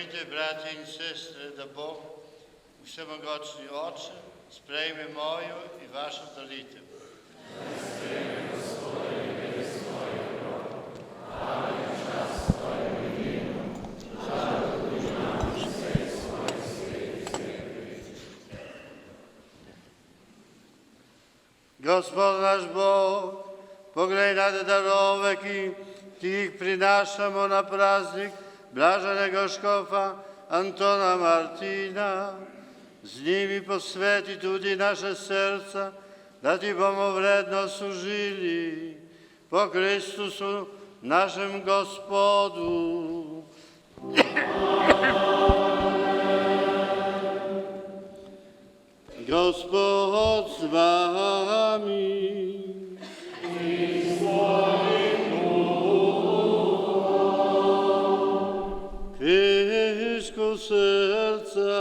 Приймайте, браті і сестри, да Бог, всемогочний Отче, сприйме мою і вашу молитву. Gospod naš Bog, pogledaj na darove, ki ti jih prinašamo na praznik blaženega škofa Antona Martina. Z njimi posveti tudi naše srca, da ti bomo vredno služili po Kristusu našem Gospodu. Gospod z wami. Kryszku serca.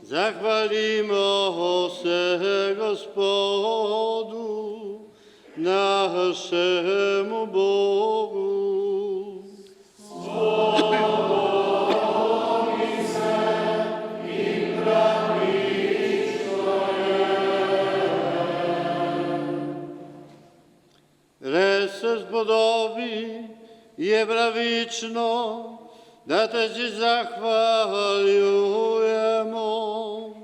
Zachwalimo se Gospodu, naszemu Bogu. Res se spodobi je pravično, da te ci zahvaljujemo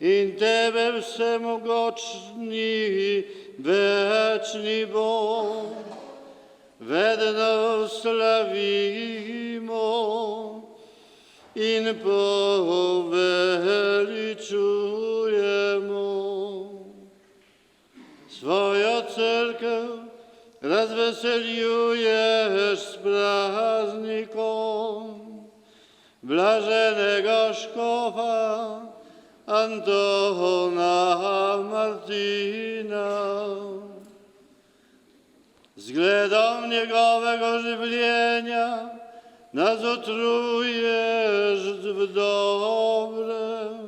in tebe vsemogočni večni Bog, vedno slavimo in poveličujemo. Svojo crkv razveseljuješ s praznikom blaženega škofa Antona Martina. Zgledom njegovega življenja nas utruješ v dobrem.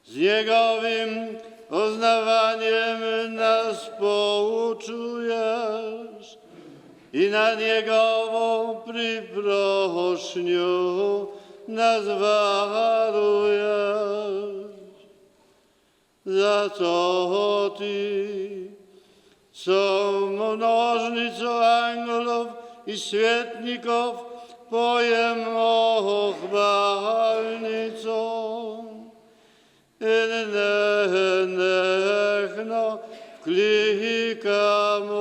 Z njegovim poznavanjem nas poučuješ i na njegovo priprošnju nas varuješ. Zato ti, co množnico angelov i svjetnikov pojemo hvalnicom, nehno klikamo.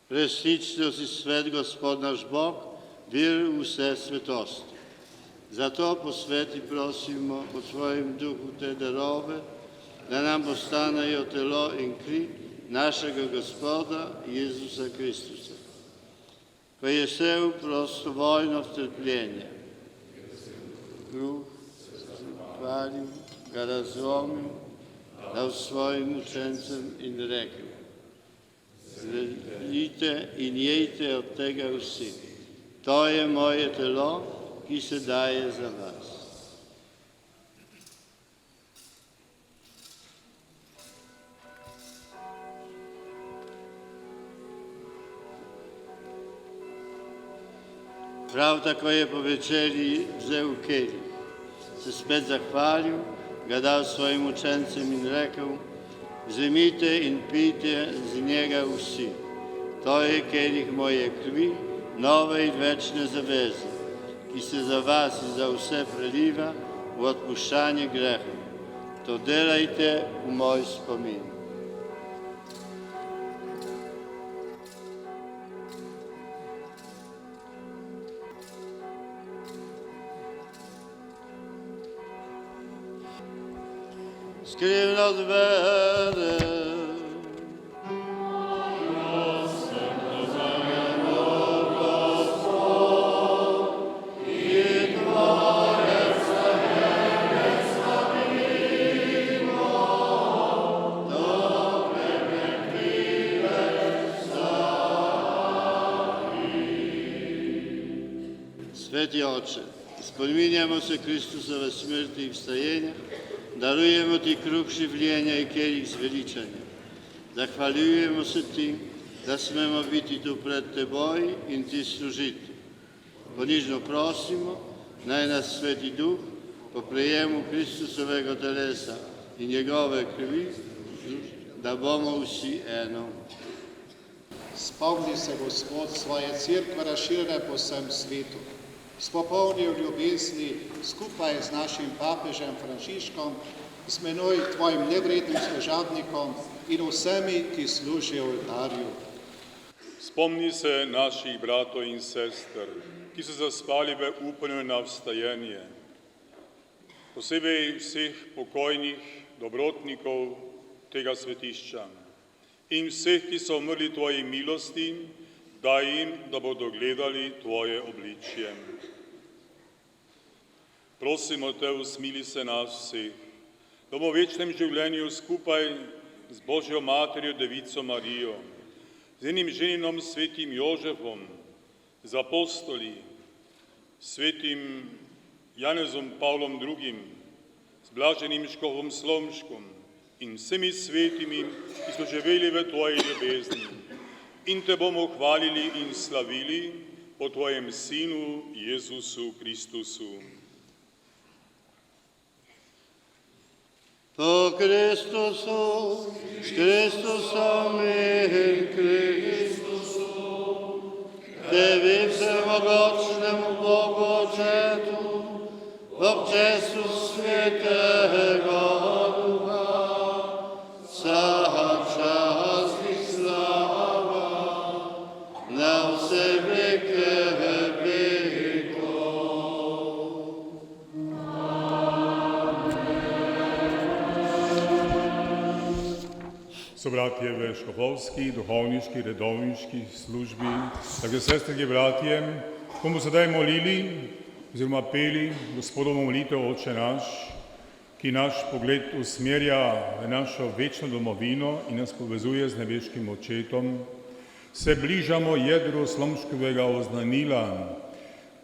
Prestičnost i svet Gospod naš Bog, vir u vse svetosti. Zato posveti prosimo po svojim duhu te darove, da nam postanejo telo in kri našega Gospoda Jezusa Kristusa, ko je šel prostovoljno v trpljenje. Kruh zahvalil, ga razlomil, dal svojim učencem in rekel: Želite in jejte od tega vsi. To je moje telo, ki se daje za vas. Prav tako je po večerji vzel kelih, se spet zahvalil, ga dal svojim učencem in rekel: vzemite in pijte z njega vsi. To je kelih moje krvi, nove in večne zaveze, ki se za vas in za vse preliva v odpuščanje grehov. To delajte v moj spomin. Skrivno zvere. Sveti Oče, spominjamo se Kristusove smrti in vstajenja, darujemo ti kruh življenja in kelih zveličanja. Zahvaljujemo se ti, da smemo biti tu pred teboj in ti služiti. Ponižno prosimo, naj nas Sveti Duh po prejemu Kristusovega telesa in njegove krvi, da bomo vsi eno. Spomni se, Gospod, svoje cerkve razširjene po vsem svetu. S popolni ljubezni skupaj z našim papežem Frančiškom, z menoj tvojim nevrednim služabnikom in vsemi, ki služijo oltarju. Spomni se naših bratov in sester, ki so zaspali v upanju na vstajenje. Posebej vseh pokojnih dobrotnikov tega svetišča in vseh, ki so umrli tvoji milosti, daj jim, da bodo gledali tvoje obličje. Prosimo te, usmili se nas vseh, da bomo v večnem življenju skupaj z Božjo materjo Devico Marijo, z enim ženinom svetim Jožefom, z apostoli, svetim Janezom Pavlom II, z blaženim škofom Slomškom in vsemi svetimi, ki so živeli v tvoji ljubezni. In te bomo hvalili in slavili po tvojem Sinu Jezusu Kristusu. Po Kristusu, Kristusom in Kristusu, tebi vsemogočnemu Bogu Očetu, v občestvu Svetega Duha, vsa čast in slava, na vse veke vekov. Sobratje v škofovski, duhovniški, redovniški službi, tako sestrke bratje, bomo sedaj molili oziroma peli Gospodovo molitev Oče naš, ki naš pogled usmerja v našo večno domovino in nas povezuje z nebeškim Očetom, se bližamo jedru Slomškovega oznanila,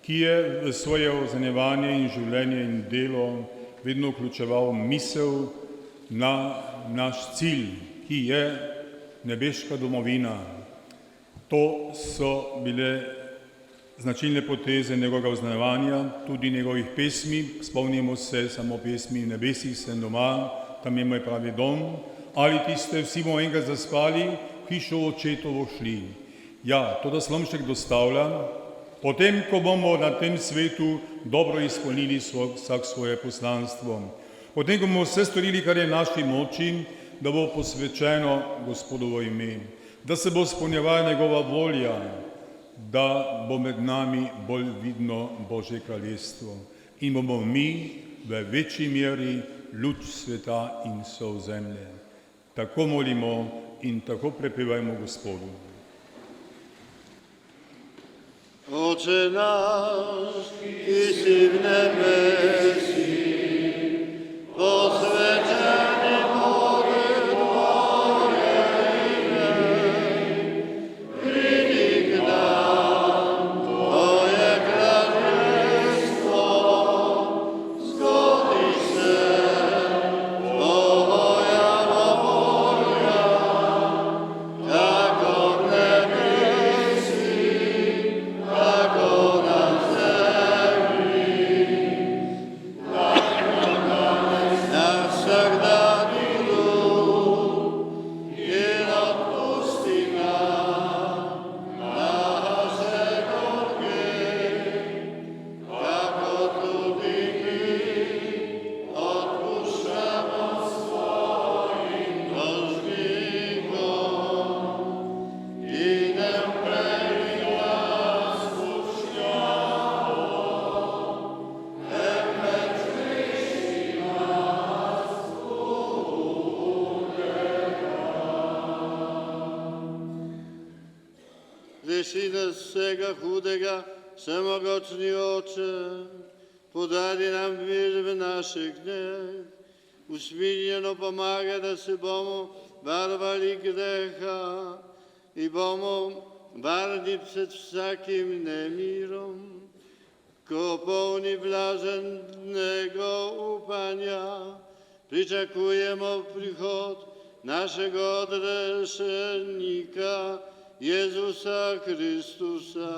ki je v svoje oznanjevanje in življenje in delo vedno vključeval misel na naš cilj, ki je nebeška domovina. To so bile značilne poteze njegovega oznanjevanja, tudi njegovih pesmi. Spomnimo se samo pesmi V nebesih sem doma, tam je moj pravi dom, ali tiste Vsi bomo enkrat zaspali, v hišo Očetovo šli. Ja, to da Slomšek dostavlja, potem, ko bomo na tem svetu dobro izpolnili vsak svoje poslanstvo. Potem, ko bomo vse storili, kar je v naši moči, da bo posvečeno Gospodovo ime, da se bo izpolnjevala njegova volja, da bo med nami bolj vidno Božje kraljestvo in bomo mi v večji meri luč sveta in sol zemlje. Tako molimo in tako prepevajmo Gospodu. Oče naš, ki si v nebesih, posvečeni bude tvoje ime, pridi k nam tvoje kraljestvo, zgodi se tvoja volja, kako v nebesih, tako na Odreši nas vsega hudega, vsemogočni Oče, podari nam mir v naših dneh, usmiljeno pomaga, da se bomo varovali greha in bomo varni pred vsakim nemirom, ko polni blaženega upanja pričakujemo prihod našega odrešenika Jezusa Hristusa.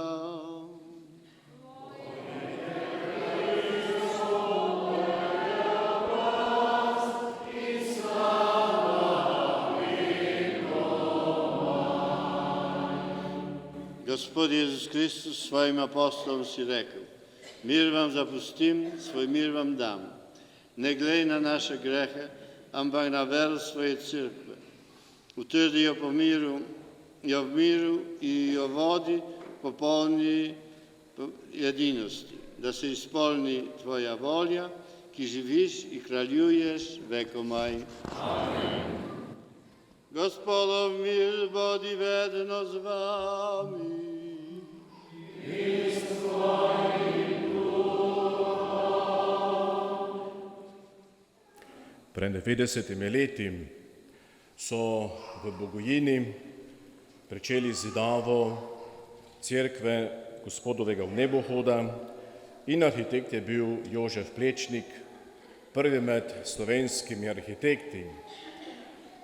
Gospod Jezus Kristus svojim apostolom si rekel, mir vam zapustim, svoj mir vam dam. Ne glej na naše grehe, ampak na veru svoje crkve. Utrdi jo v miru in jo vodi po polni edinosti, da se izpolni tvoja volja, ki živiš in kraljuješ vekomaj. Amen. Gospodov mir bodi vedno z vami. Pred 90 leti so v Bogojini pričeli zidavo cerkve Gospodovega vnebohoda in arhitekt je bil Jožef Plečnik, prvi med slovenskimi arhitekti.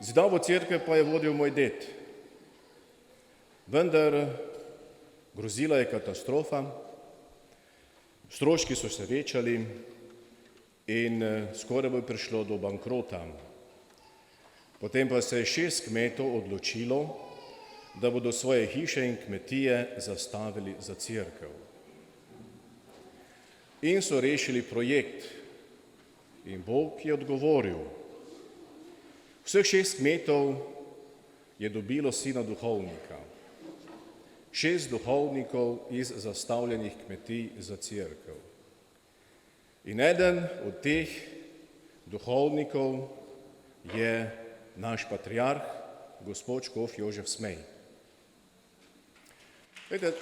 Zidavo cerkve pa je vodil moj ded. Vendar grozila je katastrofa, stroški so se večali in skoraj bo prišlo do bankrota. Potem pa se je 6 kmetov odločilo, da bodo svoje hiše in kmetije zastavili za cerkev. In so rešili projekt. In Bog je odgovoril. Vseh 6 kmetov je dobilo sina duhovnika. 6 duhovnikov iz zastavljenih kmetij za cerkev. In eden od teh duhovnikov je naš patriarh, gospod škof Jožef Smej. Vedete,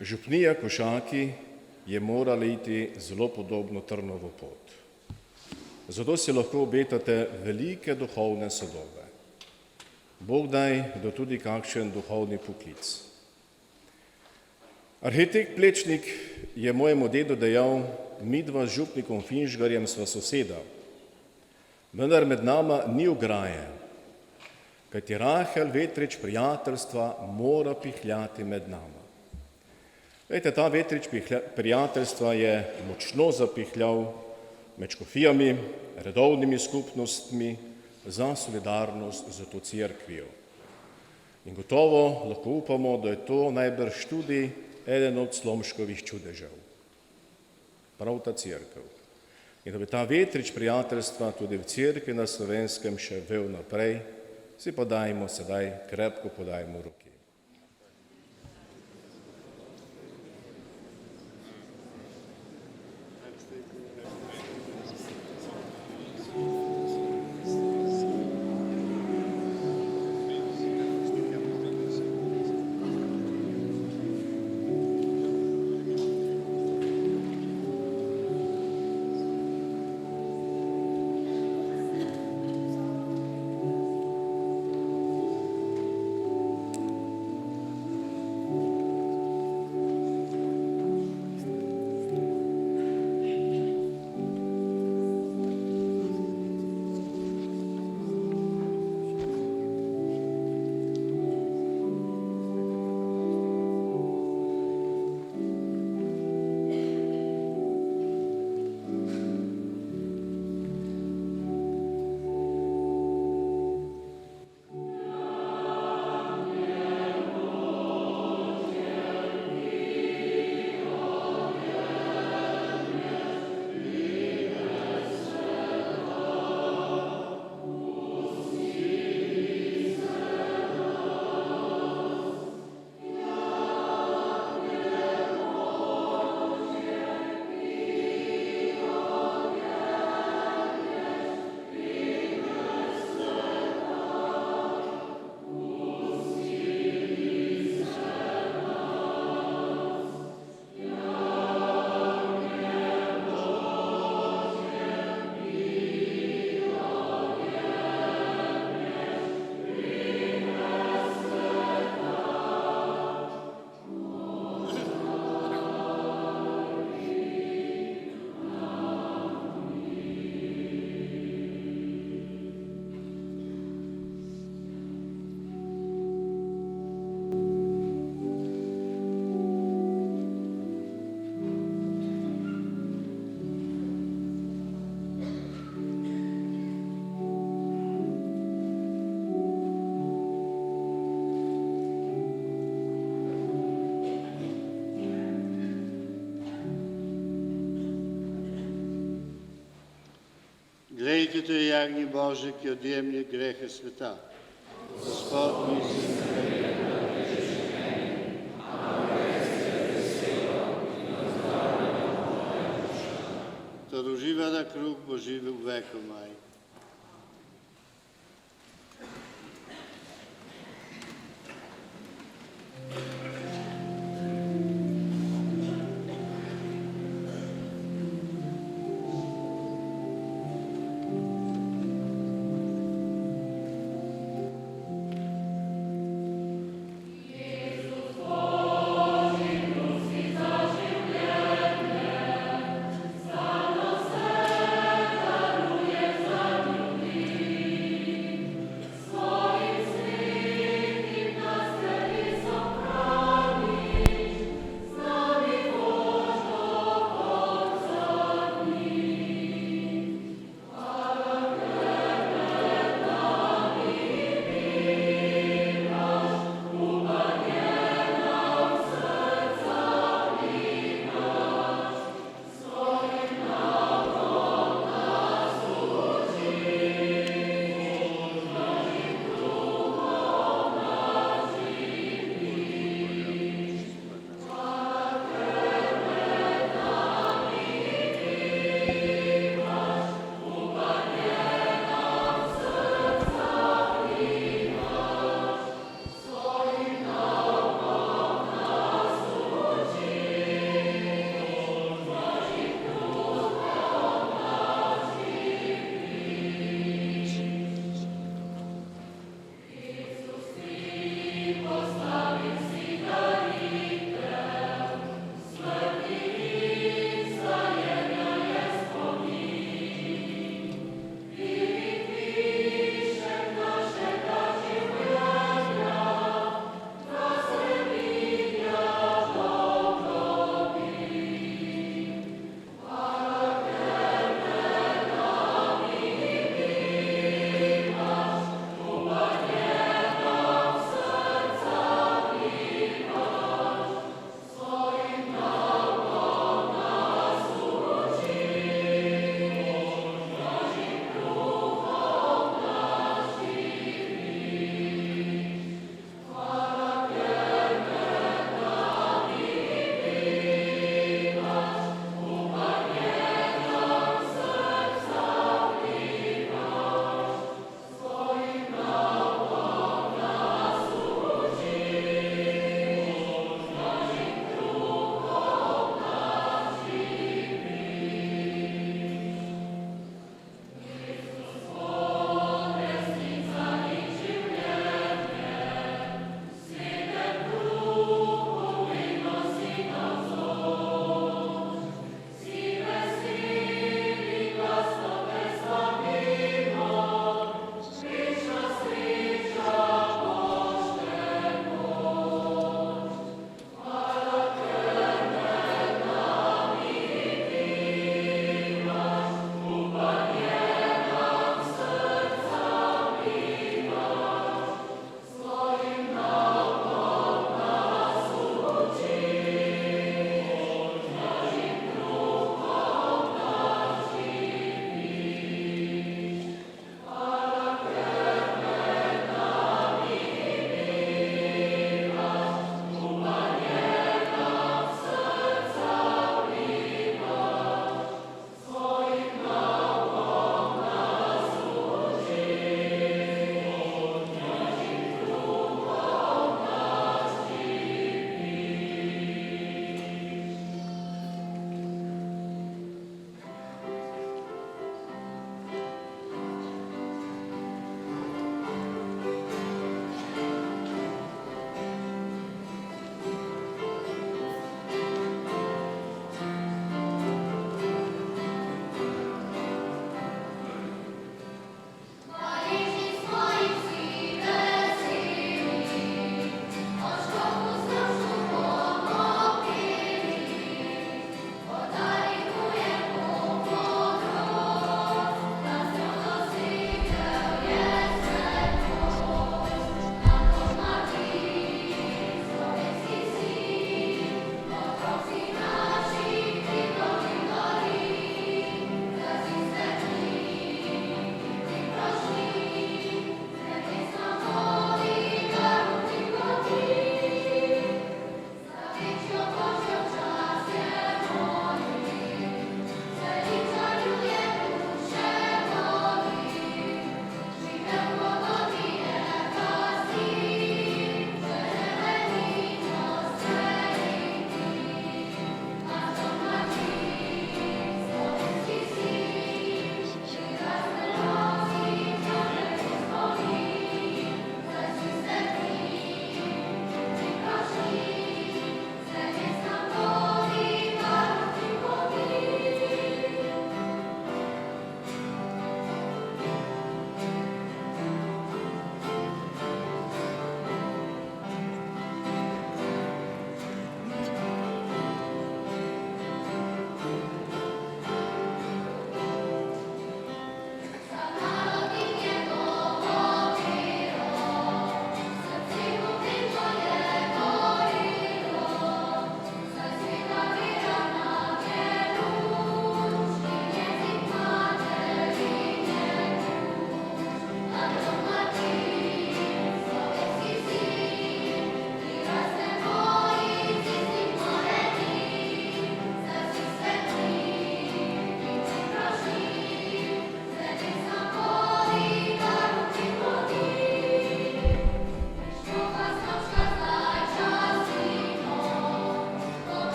župnija Košaki je morala iti zelo podobno trnovo pot. Zato si lahko obetate velike duhovne sadove. Bog daj, da tudi kakšen duhovni poklic. Arhitekt Plečnik je mojemu dedu dejal, midva z župnikom Finžgarjem sva soseda, vendar med nama ni ograje, kajti rahel vetrič prijateljstva mora pihljati med nama. Vejte, ta vetrič prijateljstva je močno zapihljal med škofijami, redovnimi skupnostmi za solidarnost z to cerkvijo. In gotovo lahko upamo, da je to najbrž tudi eden od slomškovih čudežev. Prav ta cerkev. In da bi ta vetrič prijateljstva tudi v cerkvi na Slovenskem še vel naprej, si pa dajmo sedaj, krepko podajmo roki. Glejte, to je jagnje Bože, ki odjemlje grehe sveta. Gospod mi to uživa da kruh bo živel vekomaj. Za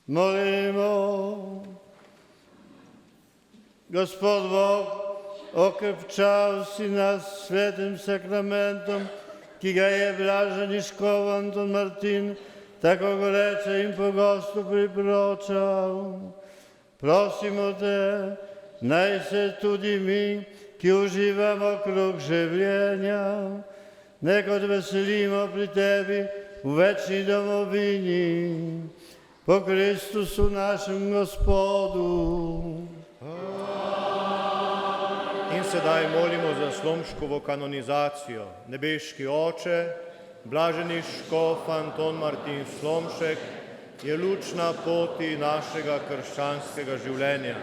Molimo. Gospod Bog, okrepčal si nas svetim sakramentom, ki ga je blaženiškov Anton Martin tako goreče in pogosto priporočal. Prosimo te, naj se tudi mi, ki uživamo krog življenja, nekod veselimo pri tebi v večni domovini, po Kristusu našem Gospodu. In sedaj molimo za Slomškovo kanonizacijo. Nebeški Oče, blaženi škof Anton Martin Slomšek je luč na poti našega krščanskega življenja.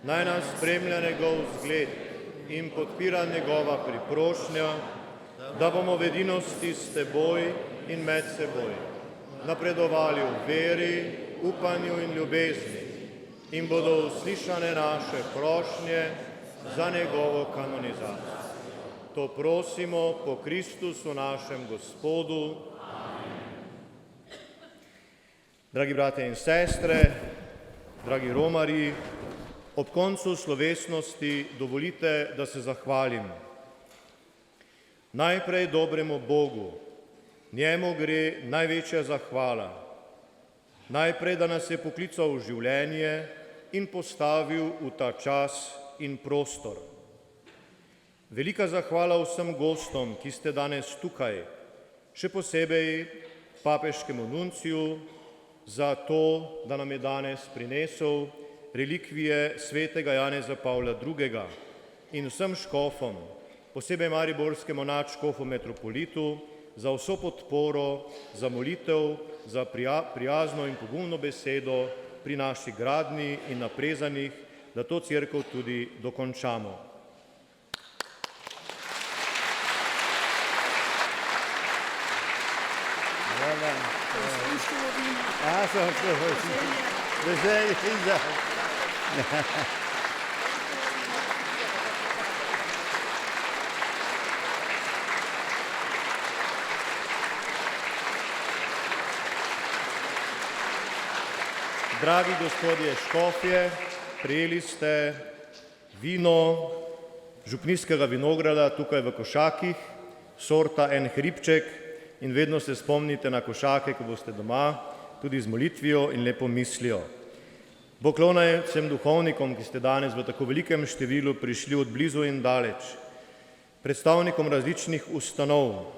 Naj nas spremlja njegov vzgled in podpira njegova priprošnja, da bomo v edinosti s teboj in med seboj napredovali v veri, upanju in ljubezni in bodo uslišane naše prošnje za njegovo kanonizacijo. To prosimo po Kristusu našem Gospodu. Dragi bratje in sestre, dragi romarji, ob koncu slovesnosti dovolite, da se zahvalim. Najprej dobremu Bogu, njemu gre največja zahvala. Najprej, da nas je poklical v življenje in postavil v ta čas in prostor. Velika zahvala vsem gostom, ki ste danes tukaj, še posebej papeškemu nunciju za to, da nam je danes prinesel relikvije svetega Janeza Pavla II. In vsem škofom, posebej mariborskemu nadškofu metropolitu, za vso podporo, za molitev, za prijazno in pogumno besedo pri naši gradnji in naprezanjih, da to cerkev tudi dokončamo. Dragi gospodje škofje, prijeli ste vino župnijskega vinograda tukaj v Košakih, sorta en hribček, in vedno se spomnite na Košake, ko boste doma, tudi z molitvijo in lepo mislijo. Poklonaj vsem duhovnikom, ki ste danes v tako velikem številu prišli od blizu in daleč, predstavnikom različnih ustanov,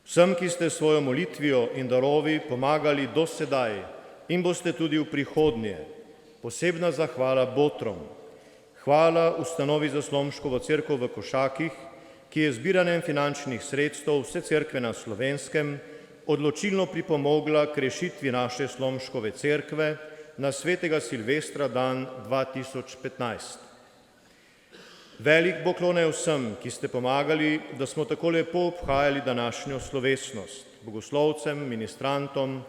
vsem, ki ste svojo molitvijo in darovi pomagali do sedaj in boste tudi v prihodnje. Posebna zahvala botrom. Hvala ustanovi za Slomškovo cerkev v Košakih, ki je zbiranjem finančnih sredstev vse cerkve na Slovenskem odločilno pripomogla k rešitvi naše Slomškove cerkve na svetega Silvestra dan 2015. Velik poklon vsem, ki ste pomagali, da smo tako lepo obhajali današnjo slovesnost, bogoslovcem, ministrantom,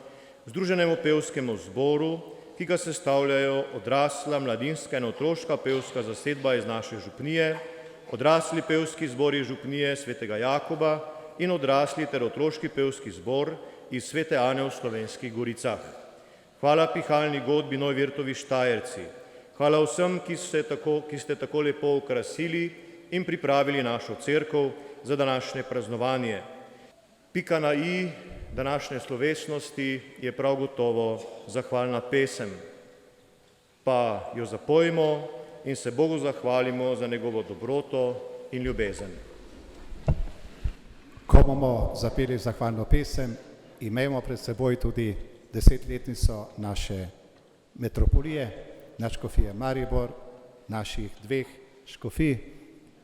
Združenemu pevskemu zboru, ki ga sestavljajo odrasla, mladinska in otroška pevska zasedba iz naše župnije, odrasli pevski zbori župnije svetega Jakoba in odrasli ter otroški pevski zbor iz Svete Ane v Slovenskih Goricah. Hvala pihalni godbi Neuwirtovi Štajerci. Hvala vsem, ki ste tako lepo okrasili in pripravili našo cerkev za današnje praznovanje. Pika na i današnje slovesnosti je prav gotovo zahvalna pesem. Pa jo zapojmo in se Bogu zahvalimo za njegovo dobroto in ljubezen. Ko bomo zapeli zahvalno pesem, imamo pred seboj tudi 10-letnico naše metropolije, nadškofije Maribor, naših dveh škofij,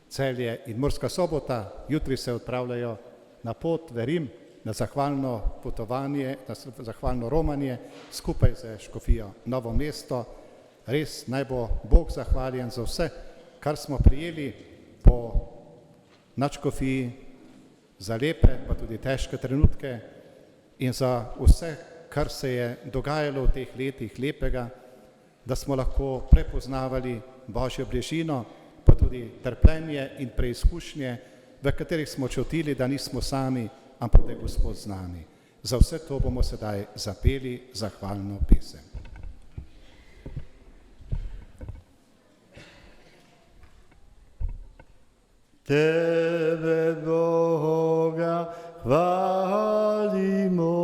Celje in Murska Sobota. Jutri se odpravljajo na pot v Rim, na zahvalno potovanje, na zahvalno romanje skupaj z škofijo Novo mesto. Res naj bo Bog zahvaljen za vse, kar smo prijeli po nadškofiji, za lepe pa tudi težke trenutke in za vse, kar se je dogajalo v teh letih lepega, da smo lahko prepoznavali Božjo bližino, pa tudi trpljenje in preizkušnje, v katerih smo čutili, da nismo sami, ampak da je Gospod z nami. Za vse to bomo sedaj zapeli zahvalno pesem. Tebe, Boga, hvalimo.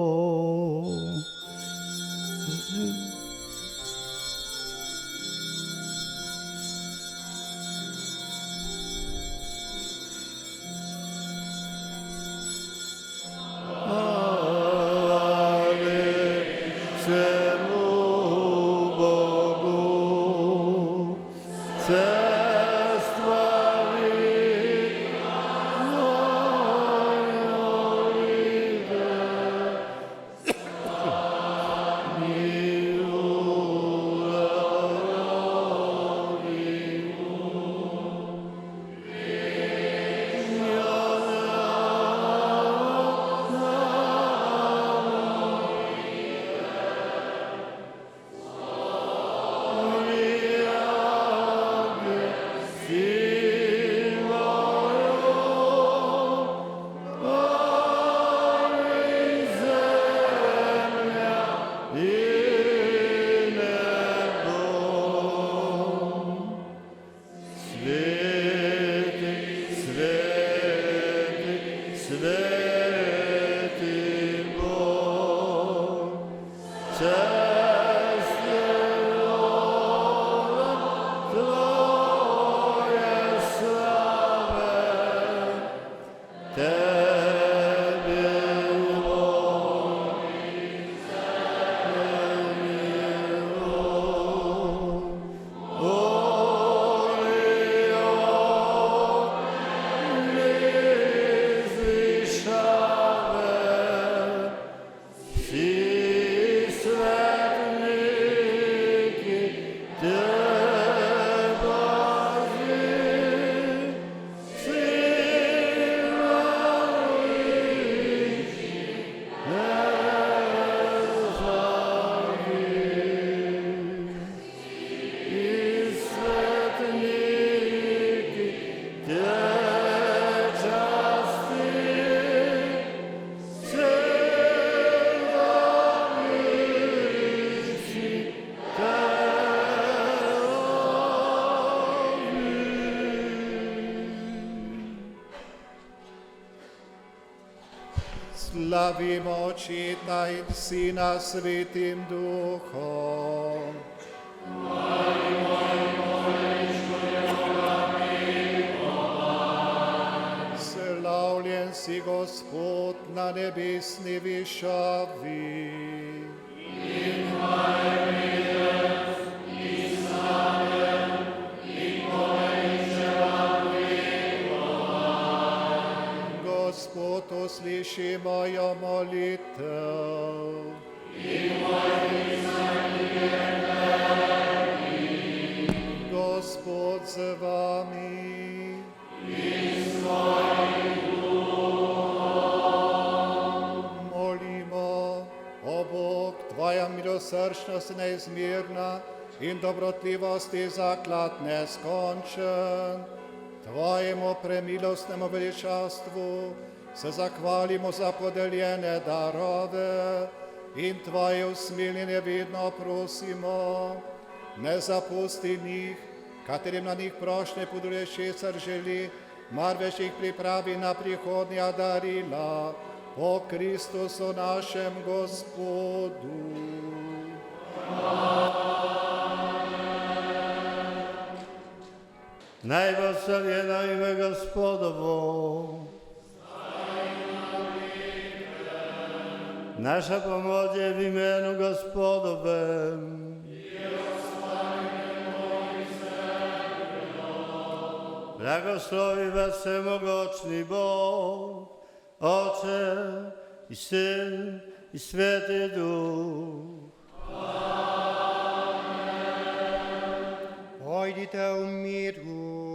Slavimo Očeta in Sina Svetim Duhom. Slavljen si Gospod na nebesni višavi. Gospod, usliši mojo molitev. Gospod z vami. Molimo, o Bog, tvoja milosrčnost neizmerna in dobrotljivosti zaklad neskončen. Tvojemu premilostnemu veličastvu se zahvalimo za podeljene darove in tvoje usmiljenje vedno prosimo. Ne zapusti njih, katerim na njih prošnje poduješ, česar želi, marveč jih pripravi na prihodnja darila, po Kristusu našem Gospodu. Naj bo slavljeno ime Gospodovo. Naša pomoč je v imenu Gospodovem. Blagoslovi vas vsemogočni Bog, Oče i Sin i Sveti Duh. Pojdite u miru.